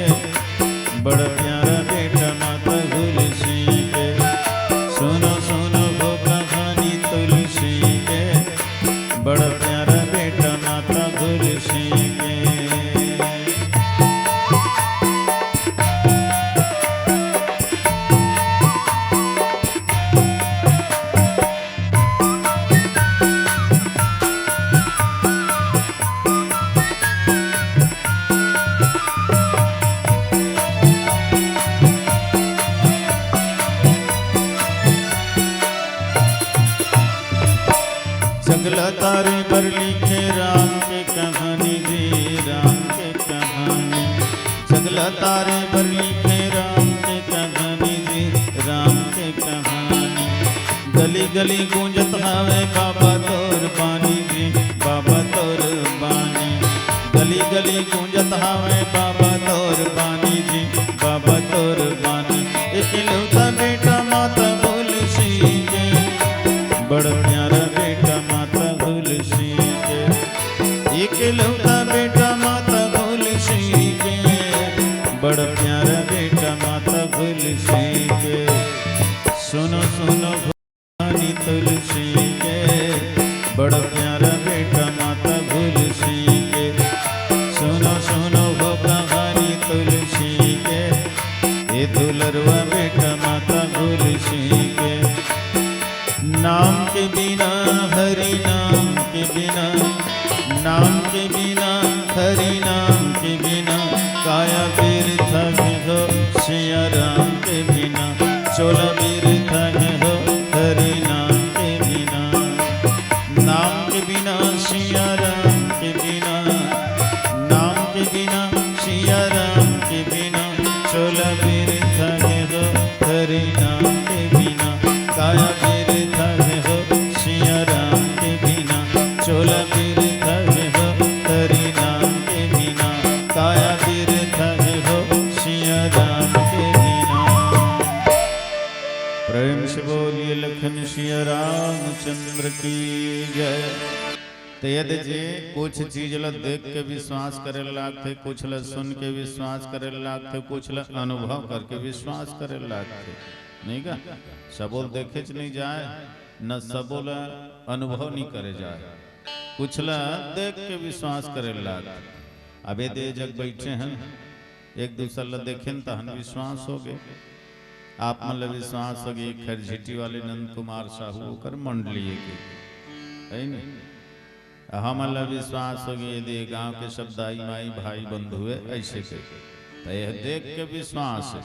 बड़ा प्यारा बेटा माता तुलसी के। सुनो सुनो हो कहानी तुलसी के, बड़ा प्यारा बेटा माता तुलसी के। सगला तारे पर लिखे राम के कहानी जी, राम के कहानी। सगला तारे पर लिखे राम के कहानी जी, राम के कहानी। गली गली गूंजत हावे बाबा तोर बानी जी, बाबा तोर बानी। गली गली गूंजत हावे बाबा तोर बानी जी, बाबा तोर बानी। एक लौता बेटा माता तुलसी के, बड़ा प्यारा बेटा माता तुलसी के। एक लौता बेटा माता तुलसी के, बड़ा प्यारा बेटा माता तुलसी के। सुनो सुनो कहानी तुलसी के, बड़ा प्यारा बेटा माता तुलसी के। सुनो सुनो वो कहानी तुलसी के, ये दुलरवा बेटा माता तुलसी के। नाम के बिना हरि नाम के बिना, नाम के बिना हरि नाम के बिना। काया बिरथा है हो सिया राम के बिना, चोला बिरथा है हो हरि नाम के बिना। नाम के बिना सिया राम के बिना, नाम के बिना सिया राम के बिना। चोला बिरथा है हो हरि नाम के बिना, काया बिरथा है हो सिया राम के बिना। चोला बिरथा है हो हरि नाम के बिना, काया बिरथा है हो सिया राम के बिना। प्रेम से बोलिए लखन सिया रामचंद्र की जय। तो यदि जे कुछ चीज ला देख के विश्वास करे लागते, कुछ ला सुन के विश्वास करे लागते, कुछ ला अनुभव करके विश्वास करे लागते, नहीं का सबोल देखे च नहीं जाए, न सबोल अनुभव नहीं करे जाए। कुछ ला देख के विश्वास करे लागते। अबे दे जग बैठे हैं एक दूसरे ला देखें तहन विश्वास हो गए। आप मतलब विश्वास हो गई खरझिटी वाले नंद कुमार साहू कर मंडली के है नहीं, हम मतलब विश्वास हो गई यदि गांव के सब दाई माई भाई बंधु है ऐसे के तो यह देख के विश्वास है।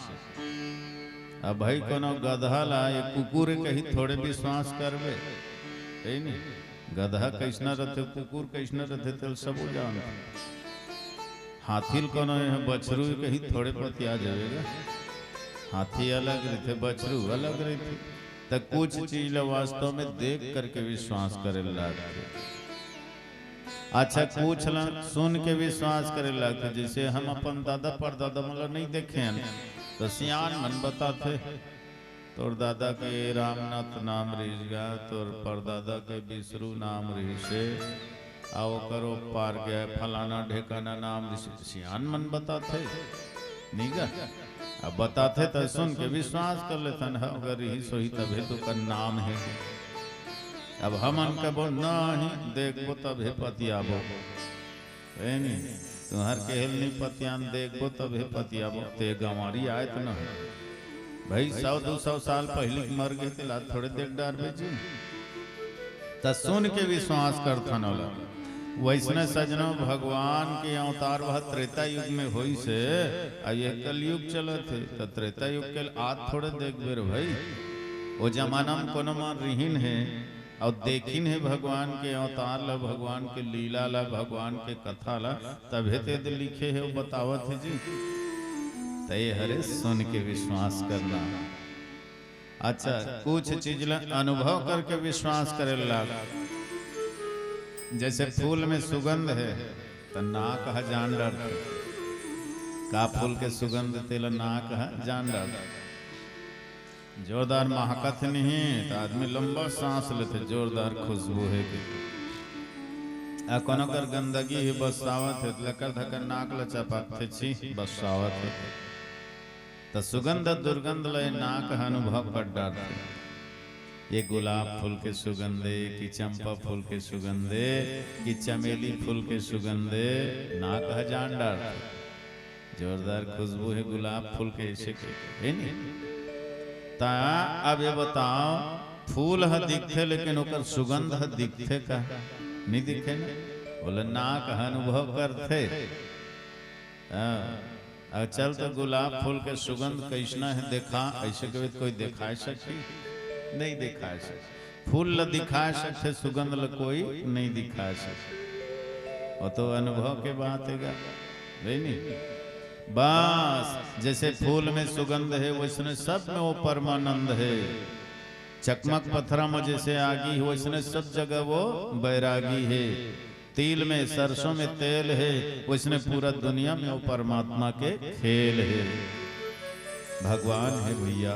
अब भाई कोनो गधा ला ये कुकुर कहीं थोड़े विश्वास करबे है नहीं, गधा कैसना रहते कुकुर कैसना रहते तो सब जान। हाथी कोनो है बछरू कहीं थोड़े पतिया जाएगा, हाथी अलग रहते बछरू अलग रहते, तो कुछ चीज वास्तव में देख करके विश्वास करे लगते। अच्छा कुछ सुन के विश्वास करे लगते, जैसे हम अपन दादा परदादा मतलब नहीं देखे हैं तो सियान मन बताते तोर दादा के रामनाथ नाम रही गया, तोर परदादा के विष्णु नाम रही से आओ करो पार गया फलाना ढेकाना नाम सियान मन बताते नहीं गा। अब बताते तो सुन के विश्वास कर लेते हैं अगर यही सोही तभी तो का नाम है। अब हम अनका बोल नहीं देखो तभी पतियाबो है नहीं, तुम्हार केहल नहीं पतियान देखो तभी पतियाबो ते गंवारी आए तो न भाई 100-200 साल पहले मर गए थे ला थोड़े देख डार बेची तो सुन के विश्वास कर थनोला। वैसने सजनो भगवान के अवतार वह त्रेता युग में हुई से ये कलयुग चले थे तो त्रेता युग के आज थोड़े देख बेर भाई वो जमाना में कोनो मान रिहीन है और देखिन है भगवान के अवतार ला भगवान के लीला ला भगवान के कथा ला तभी ते लिखे है वो बतावत है जी तय हरे सुन के विश्वास करना। अच्छा कुछ चीज ला अनुभव करके विश्वास करे लग, जैसे फूल में सुगंध है तो नाक है जान डर का फूल के सुगंध तेल नाक है जान डर जोरदार महकत नहीं तो आदमी लंबा सांस लेते जोरदार खुशबू है कि कोनो कर गंदगी है बसावत है लकर धकर नाक लचपाते छी बसावत है तो सुगंध दुर्गंध लय नाक अनुभव कर डालते। ये गुलाब फूल के सुगंधे कि चंपा फूल के सुगंधे कि चमेली फूल के सुगंधे नाक जान डालते जोरदार खुशबू है गुलाब फूल के ऐसे है नहीं। ता अब ये बताओ फूल है दिखते लेकिन ओकर सुगंध है दिखते का नहीं दिखे ना, बोले नाक अनुभव करते। चल तो गुलाब फूल के सुगंध कैसना है देखा ऐसे कभी कोई दिखा सके नहीं दिखा सके, फूल ल दिखा सकते सुगंध ल कोई नहीं दिखा सके, वो तो अनुभव के बात है नहीं। बस जैसे फूल में सुगंध है वैसने सब में वो परमानंद है। चकमक पत्थरा में जैसे आगी है वैसने सब जगह वो बैरागी है। तिल में सरसों में तेल है वैसने पूरा दुनिया में वो परमात्मा के खेल है। भगवान है भैया,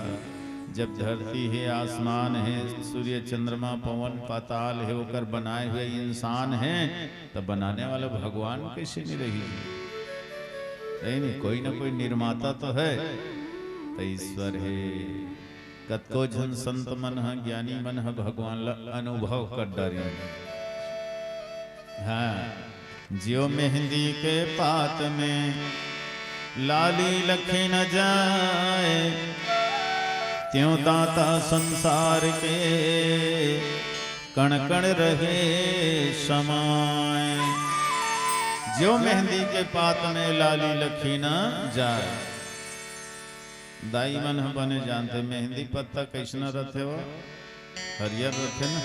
जब धरती है आसमान है सूर्य चंद्रमा पवन पाताल है होकर बनाए हुए इंसान हैं तब बनाने वाला भगवान कैसे नहीं रही? नहीं कोई ना कोई निर्माता तो है, तो ईश्वर है। कतको जन संत मन है ज्ञानी मन है भगवान ला अनुभव कर डरे। हाँ जियो मेहंदी के पात में लाली लखे न जाए त्यों दाता संसार के कण कण रहे समाए। जो मेहंदी के पात में लाली लखी न जाए, दाई मन बने जानते मेहंदी पत्ता कैसना रहते हो हरियर रहते ना।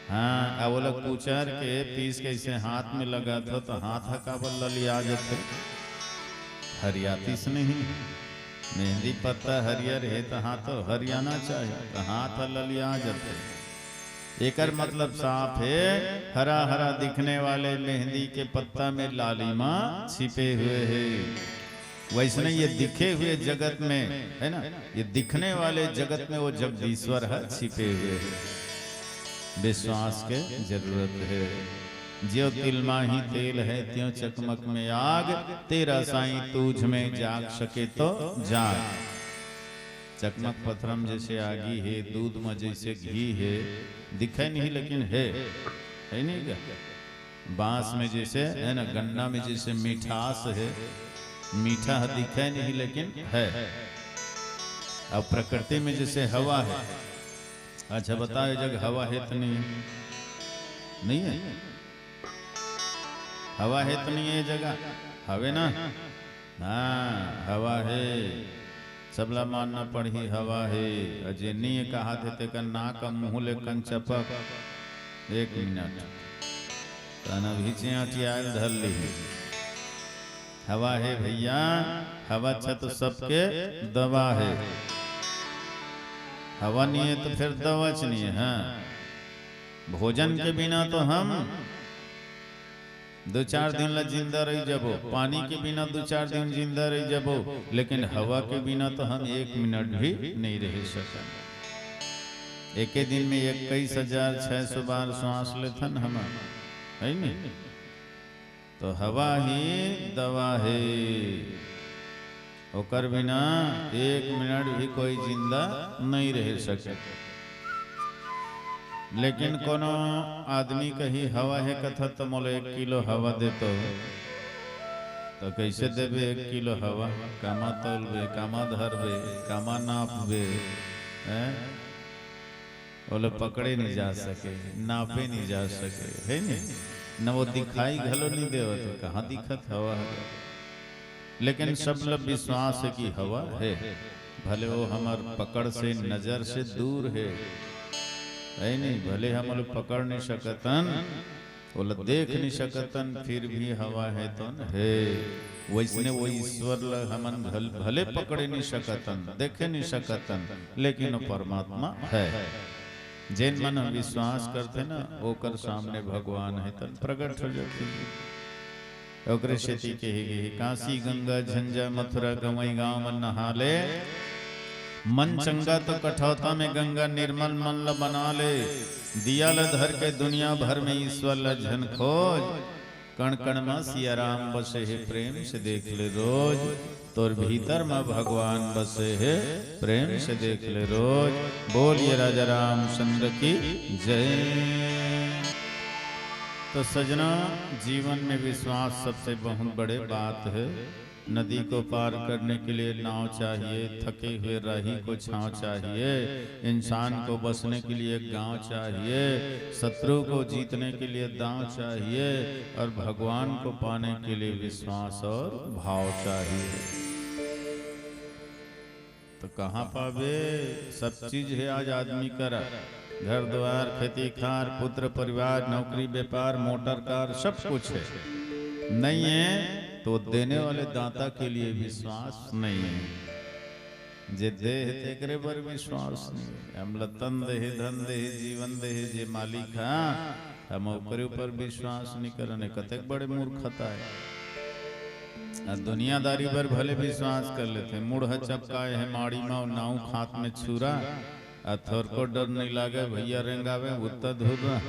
हाँ वो लोग पूछर के पीस कैसे हाथ में लगा था तो हाथ हकाबल ललिया जाते हरियाती से नहीं। मेहंदी पत्ता हरियर है तो हाथ तो हरियाना चाहिए तो हाथ ललिया जाते। एकर मतलब साफ है हरा हरा दिखने वाले मेहंदी के पत्ता में लालिमा छिपे हुए हैं। वैसने ये दिखे हुए जगत में है ना, ये दिखने वाले जगत में वो जगदीश्वर है छिपे हुए हैं। विश्वास के जरूरत है। ज्यो तिलमा ही तेल है त्यों चकमक में आग तेरा साईं तुझ में जाग सके तो जाग। चकमक पत्थरम जैसे आगी है, दूध में जैसे घी है, दिखे नहीं लेकिन है नहीं क्या। बांस में जैसे है ना, गन्ना में जैसे मिठास है मीठा दिखे नहीं लेकिन है। अब प्रकृति में जैसे हवा है, अच्छा बताओ जगह हवा है तो नहीं है, हवा है तो नहीं है जगह, हवे ना, हाँ हवा है, सबला मानना पड़ी हवा है। अजय नहीं कहा थे का नाक मुँह ले कन चपक, एक मिनट तना भीचे आयल धर ली, हवा है भैया, हवा अच्छा तो सबके दवा है, हवा नहीं है तो फिर दवा नहीं है। हाँ भोजन के बिना तो हम 2-4 दिन ला जिंदा रही जबो, पानी के बिना 2-4 दिन जिंदा रही जबो, लेकिन हवा के बिना तो हम 1 मिनट भी नहीं रह सकते। एक दिन में 21,600 बार सांस लेथन हम, है नहीं? तो हवा ही दवा है, ओकर बिना 1 मिनट भी कोई जिंदा नहीं रह सके। लेकिन कोनो आदमी कही हवा है कथा तो मोले 1 किलो हवा देतो, तो कैसे देवे 1 किलो हवा? कामा तोलबे, कामा धरबे, कामा नापबे, बोले पकड़े नहीं जा सके, नापे नहीं जा सके, है नहीं? न वो दिखाई घलो नहीं देव, तो कहाँ दिखत हवा है। लेकिन सब लोग विश्वास है कि हवा है, भले वो हमार पकड़ से नजर से दूर है नहीं, भले हम लोग पकड़ नहीं सकतन, वो लोग देख नहीं सकतन, फिर भी हवा है तो है। वैसने वो ईश्वर हमन भले पकड़े नहीं सकतन, देखे नहीं सकतन, लेकिन वो परमात्मा है। जिन मन विश्वास करते ना ओकर सामने भगवान है तन प्रकट हो जाती है। ओकरे शेती के ही काशी गंगा झंझा मथुरा गवई गांव मन नहाले, मन चंगा तो कठौता में गंगा निर्मल मन ल बना ले, दिया ल धर के दुनिया भर में ईश्वर ल झन खोज, कण कण में सिया राम बसे है प्रेम से देख ले रोज, तोर भीतर में भगवान बसे है प्रेम से देख ले रोज। बोलिए राजा रामचंद्र की जय। तो सजना जीवन में विश्वास सबसे बहुत बड़े बात है। नदी को पार करने के लिए नाव चाहिए, थके हुए राही को छांव चाहिए, इंसान को बसने के लिए गांव चाहिए, शत्रु को जीतने के लिए दांव चाहिए, और भगवान को पाने के लिए विश्वास और भाव चाहिए। तो कहाँ पावे? सब चीज है आज आदमी करा, घर द्वार खेती खार पुत्र परिवार नौकरी व्यापार मोटर कार सब कुछ है, नहीं है तो देने वाले दाता के लिए विश्वास नहीं है। जे दे तेकरे पर विश्वास नहीं, हम लतन दे धन दे जीवन दे जे मालिक हाँ, हम ओकरे ऊपर विश्वास नहीं करने, कतक बड़े मूर्खता है। दुनियादारी पर भले विश्वास कर लेते, मुड़ चपकाए है माड़ी माँ नाऊ खात में छुरा, थोर को डर नहीं लागे भैया रेंगावे उत्तर धुरा,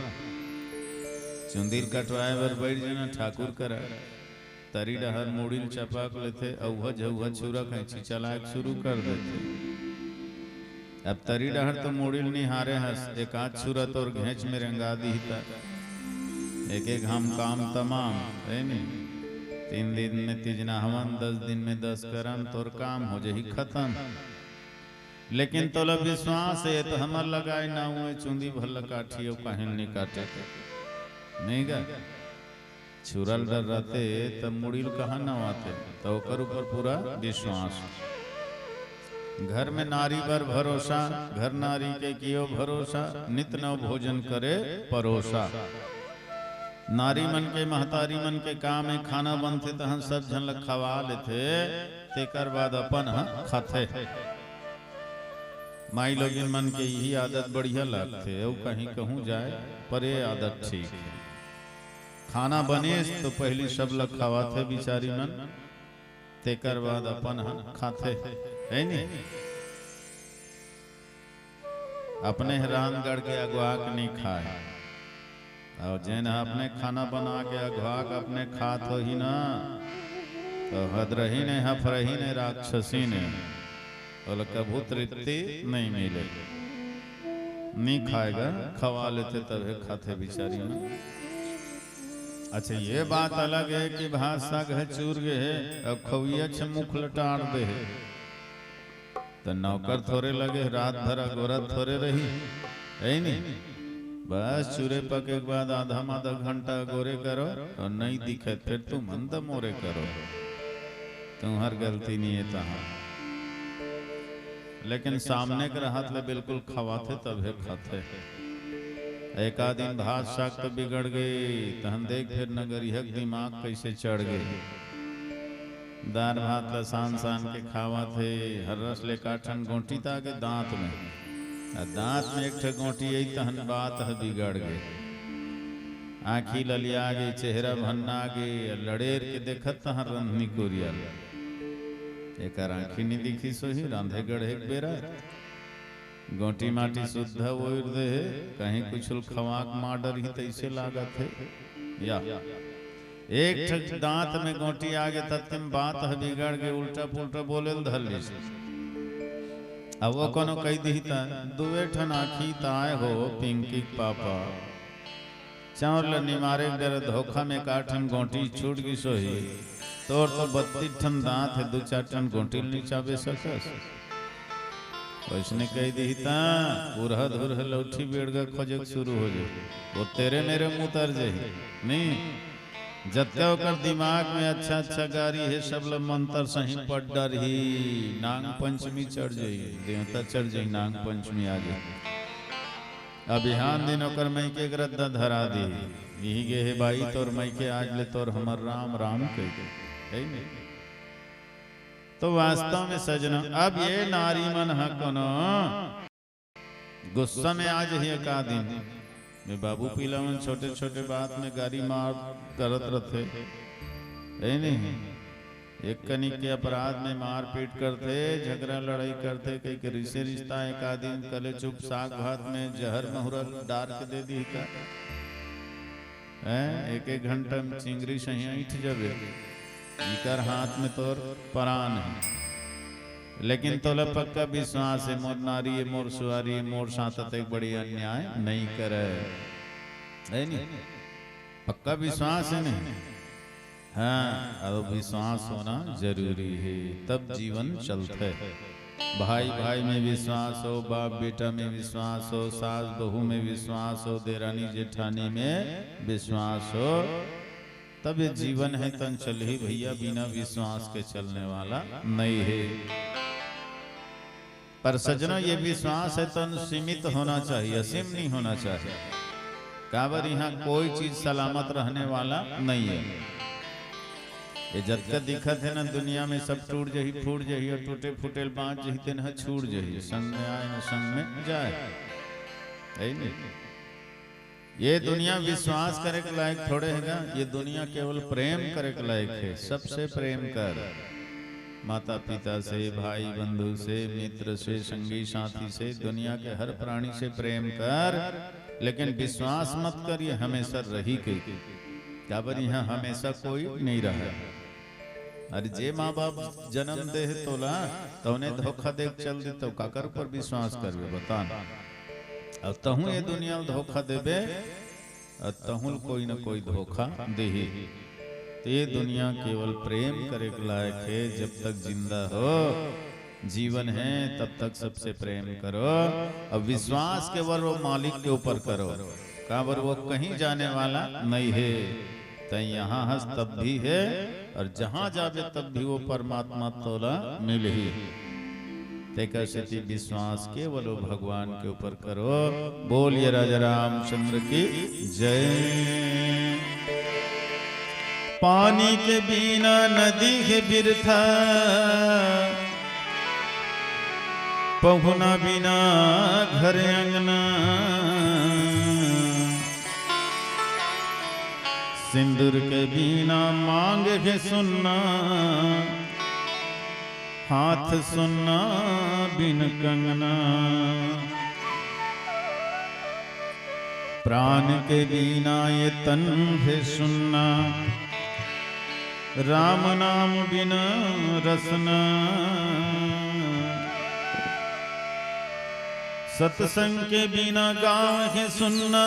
चुंदीर कटवाए बर बैठ जाना ठाकुर करा, तरी डहर मुड़िल चपाक लेते, औहा झौहा छुरा कैंची चलाक शुरू कर देते। अब तरी डहर तो मुड़िल नहीं हारे हंस, एक आध छुरा तो और घेंच में रंगा दी था, एक एक हम काम तमाम है नहीं। 3 दिन में 3 हवन, 10 दिन में 10 करम, तोर काम हो जाही खत्म। लेकिन तोला विश्वास है तो हमार लगाए ना हुए चुंदी भल काठी और काहिन नहीं काटे नहीं गा, छुरल डर रहते तब मुड़िल कहाँ न आते, तो ओकर ऊपर पूरा विश्वास। घर में नारी पर भरोसा, घर नारी के कियो भरोसा, नित नव भोजन करे परोसा। नारी मन के महतारी मन के काम में खाना बनते तो हम सब झन खवा लेते, तेकर बाद अपन खाते। माई लोगिन मन के यही आदत बढ़िया लगते, और कहीं कहूँ जाए पर ये आदत ठीक है। खाना बने तो पहली सब लोग खवाते बिचारी मन, तेकर बाद अपन खाते है नहीं। अपने रामगढ़ के अगवाक नहीं खाए, और जैन अपने खाना बना के अगवाक अपने खात हो ही ना, तो हदरही ने हफरही ने राक्षसी ने बोले कभू तृप्ति नहीं मिले, नहीं खाएगा खवा लेते तब खाते बिचारी में। अच्छा ये बात अलग है कि भाषा घे चूर गे है अब खविया छ मुख लटाड़ दे है तो नौकर थोड़े लगे रात भर गोरा थोड़े रही है नहीं। बस चूरे पके के बाद आधा घंटा गोरे करो और नहीं दिखे फिर तुम मंद मोरे करो, तुम्हार गलती नहीं है तहाँ। लेकिन सामने के राहत ले बिल्कुल खवाते तब है खाते। एक दिन भात शाक तो बिगड़ गई तहन देख फिर नगरिया दिमाग कैसे चढ़ गई। दाल भात ला सान के खावा थे, हर रस ले काठन गोंटी ताके दांत में, दांत में एक ठे गोंटी आई तहन बात है बिगड़ गई। आँखी ललिया गई, चेहरा भन्ना गई, लड़ेर के देखत तहन रंधनी कोरिया एक आँखी नहीं दिखी सोही रांधे गढ़े बेरा गोटी माटी शुद्ध ओर दे कहीं कुछ खवाक माडर ही तैसे लागत है या एक ठक दांत में गोटी आगे तत्म बात है बिगड़ के उल्टा पुल्टा बोले धल ली। अब वो कोनो कह दी दुए ठन आखी ताए हो पिंकी पापा चावल निमारे डर धोखा में काठन गोटी छूट गई सोही तोर तो 32 ठन दांत है, 2-4 ठन गोटी नहीं चाबे सकस। उसने कह दी पूरा धुर लौठी बेड़गा खोजक शुरू हो जाए वो तेरे मेरे मुँह तर जाए नहीं। जत्ते होकर दिमाग में अच्छा अच्छा गारी है सब लोग मंत्र सही पड़ डर ही नाग पंचमी चढ़ जाए, देवता चढ़ जाए, नाग पंचमी आ जाए। अभियान दिन होकर मई के ग्रद्दा धरा दी यही गे है बाई तोर मई के आज ले तोर हमर राम राम कह है नहीं। तो वास्तव में सजना अब ये नारी मन है कोनो गुस्सा में आज ही एक दिन में बाबू पीला मन छोटे छोटे बात में गाड़ी मार करत रहते है नहीं। एक कनिक के अपराध में मार पीट करते, झगड़ा लड़ाई करते, कई के रिश्ते रिश्ता एक दिन कले चुप साग भात में जहर महुरा डार के दे दी का एक घंटा में चिंगरी सही ऐठ जाबे इकर हाथ में तोर परान है। लेकिन तोला पक्का विश्वास है मोर नारी है, मोर सुआरी है, मोर साथ एक बड़ी अन्याय नहीं करे है नहीं, पक्का विश्वास है नहीं। हाँ अब विश्वास होना जरूरी है तब जीवन चलते है। भाई भाई में विश्वास हो, बाप बेटा में विश्वास हो, सास बहू में विश्वास हो, देरानी जेठानी में विश्वास हो तब ये जीवन है। तन चल ही भैया बिना विश्वास के चलने वाला नहीं है। पर सजना ये विश्वास है तन सीमित होना चाहिए, असीम नहीं होना चाहिए। काबर यहाँ कोई चीज सलामत रहने वाला नहीं है। ये जब तक दिखत है ना दुनिया में सब टूट जही फूट जही और टूटे फूटेल बांट जही तेन छूट जही, संग में आए न संग में जाए है नहीं। ये दुनिया विश्वास करे के लायक थोड़े है, ये दुनिया केवल प्रेम करे के लायक है। सबसे प्रेम कर, माता पिता से, भाई बंधु से, मित्र से, संगी साथी से, दुनिया के हर प्राणी से प्रेम कर, लेकिन विश्वास मत कर ये हमेशा रही के काबर यहाँ हमेशा कोई नहीं रहा। अरे जे माँ बाप जन्म दे है तोला तो उन्हें धोखा दे चल दे तो काकर पर विश्वास कर बता। अब तहु ये दुनिया धोखा देबे तहुल कोई न कोई धोखा दे ही। तो ये दुनिया केवल प्रेम करे के लायक है। जब तक जिंदा हो जीवन है तब तक सबसे प्रेम करो। अब विश्वास केवल वो मालिक के ऊपर करो, काबर वो कहीं जाने वाला नहीं है। तो यहाँ हंस तब भी है और जहाँ जावे तब भी वो परमात्मा तोला मिल ही। तेकर से विश्वास केवल वो भगवान के ऊपर करो। बोलिए राजा रामचंद्र की जय। पानी के बिना नदी है बिरथा, पहुना बिना घर अंगना, सिंदूर के बिना मांग है सुनना, हाथ सुनना बिन कंगना, प्राण के बिना ये तन है सुनना, राम नाम बिना रसना, सत्संग के बिना गाँव है सुनना,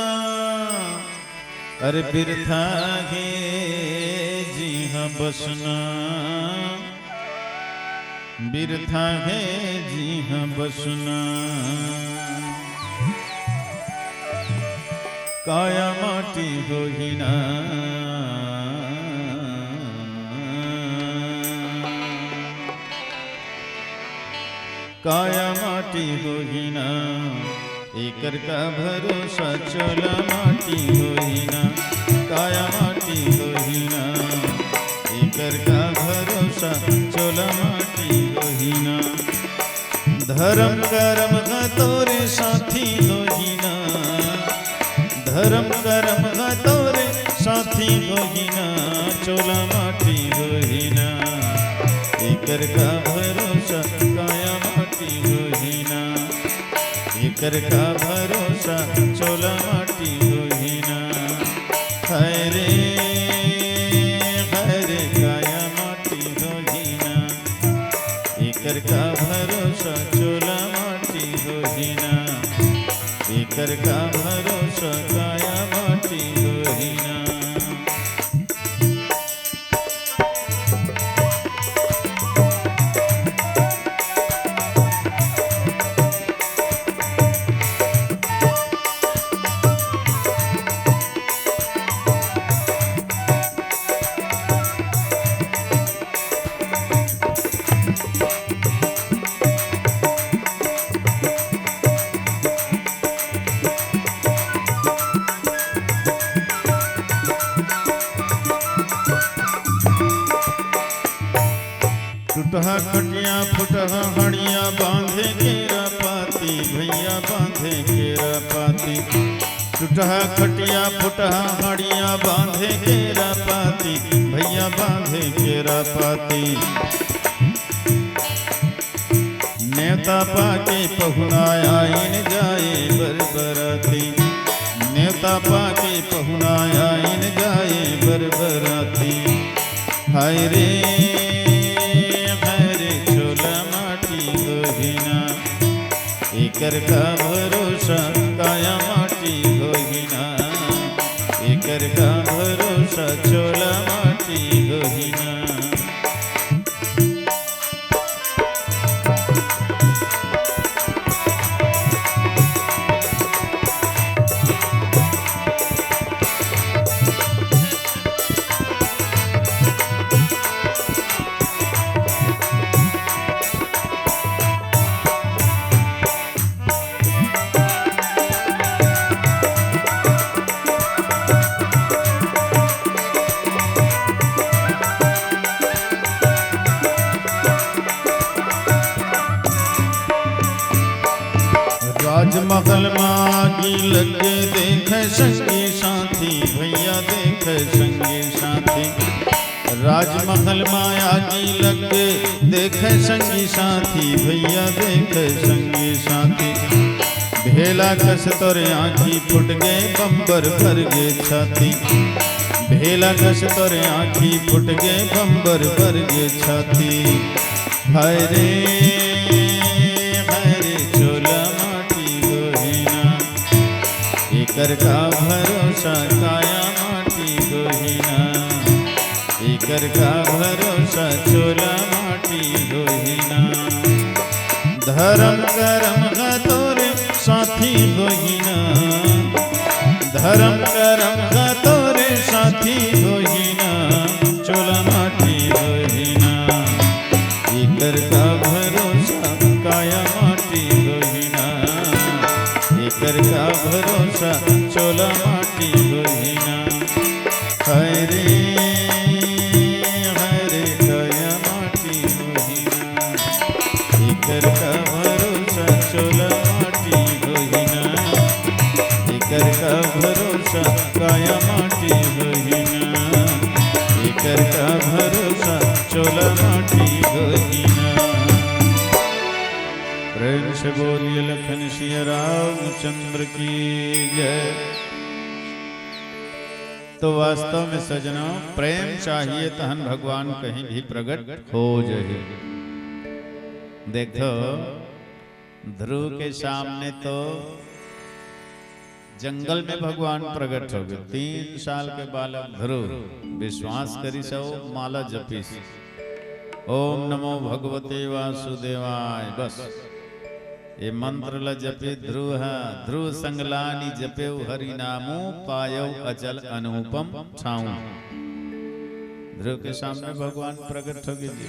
अरे बिरथा है जी हाँ बसना, बिरथा है जी हाँ बसना। काया माटी होही ना, काया माटी होही ना। एकर का भरोसा चोला माटी होही ना, काया माटी होही ना। एकर का भरोसा चोला माटी होही ना। धर्म कर्म का तोरे साथी होही ना, धर्म कर्म का तोरे साथी होही ना। चोला माटी होही ना, एकर का भरोसा काया माटी होही ना। एकर का भरोसा चोला माटी होही ना। हाय रे काया माटी होही ना। एकर का भरोसा चोला माटी होही ना। एकर का भरोसा काया माटी होही ना। टूटहा खटिया फुटहा हड़िया बांधे केरा पाती, भैया बांधे केरा पाती। टूटहा खटिया फुटहा हड़िया बांधे केरा पाती, भैया बांधे केरा पाती। नेता पाके पहुना आइन जाए बरबराती, नेता पाके पहुना आइन जाए बरबराती। हाय रे एकर का भरोसा काया माटी होही ना। एकर का भरोसा चोला माटी होही ना। राजमहल में आगी लगे देखे संगी साथी, भैया देखे संगी साथी। राजमहल में आगी लगे देखे संगी साथी, भैया देखे संगी साथी। भेला कस तोरे आँखी फुट गए बम्बर भर गे छाती, भेला कस तोरे आँखी फुट गए बम्बर भर गे छाती। हाय रे चोला माटी होही ना। एकर का भरोसा काया माटी होही ना। एकर का भरोसा चोला माटी होही ना। धर्म कर्म का तोरे साथी होही ना, धर्म कर्म का तोरे साथी होही ना। चोला माटी होही ना। एकर का भरोसा काया माटी होही ना। एकर का भरोसा चोला माटी होही ना। हाय रे काया माटी होही ना। एकर का भरोसा चोला माटी होही ना। एकर का भरोसा काया माटी होही ना। एकर का भरोसा चोला माटी होही ना। प्रेम से बोलिए लखन सिया रामचंद्र की जय। तो वास्तव में सजनों प्रेम चाहिए तहन भगवान कहीं भी प्रकट हो जाए। देखो ध्रुव के सामने तो जंगल में भगवान प्रकट हो गए। 3 साल के बालक ध्रुव विश्वास करी सो माला जपीस, ओम नमो भगवते वासुदेवाय। बस ये मंत्र ल जपे ध्रुव है। ध्रुव संगलानी जपे हरि नामो पायो अचल अनुपम छाऊ। ध्रुव के सामने भगवान प्रकट हो गए।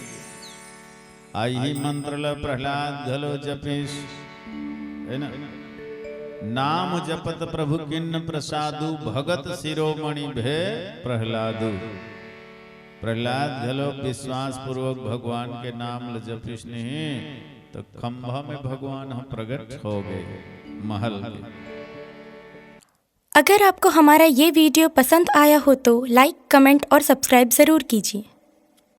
आई ही मंत्र ल प्रहलाद घलो जपीस, है ना। नाम जपत प्रभु किन्न प्रसादु, भगत शिरोमणि भे प्रहलादु। प्रहलाद घलो विश्वास पूर्वक भगवान के नाम ल जपिस नहीं तो खंभा में भगवान हम प्रकट हो गए महल के। अगर आपको हमारा ये वीडियो पसंद आया हो तो लाइक, कमेंट और सब्सक्राइब ज़रूर कीजिए।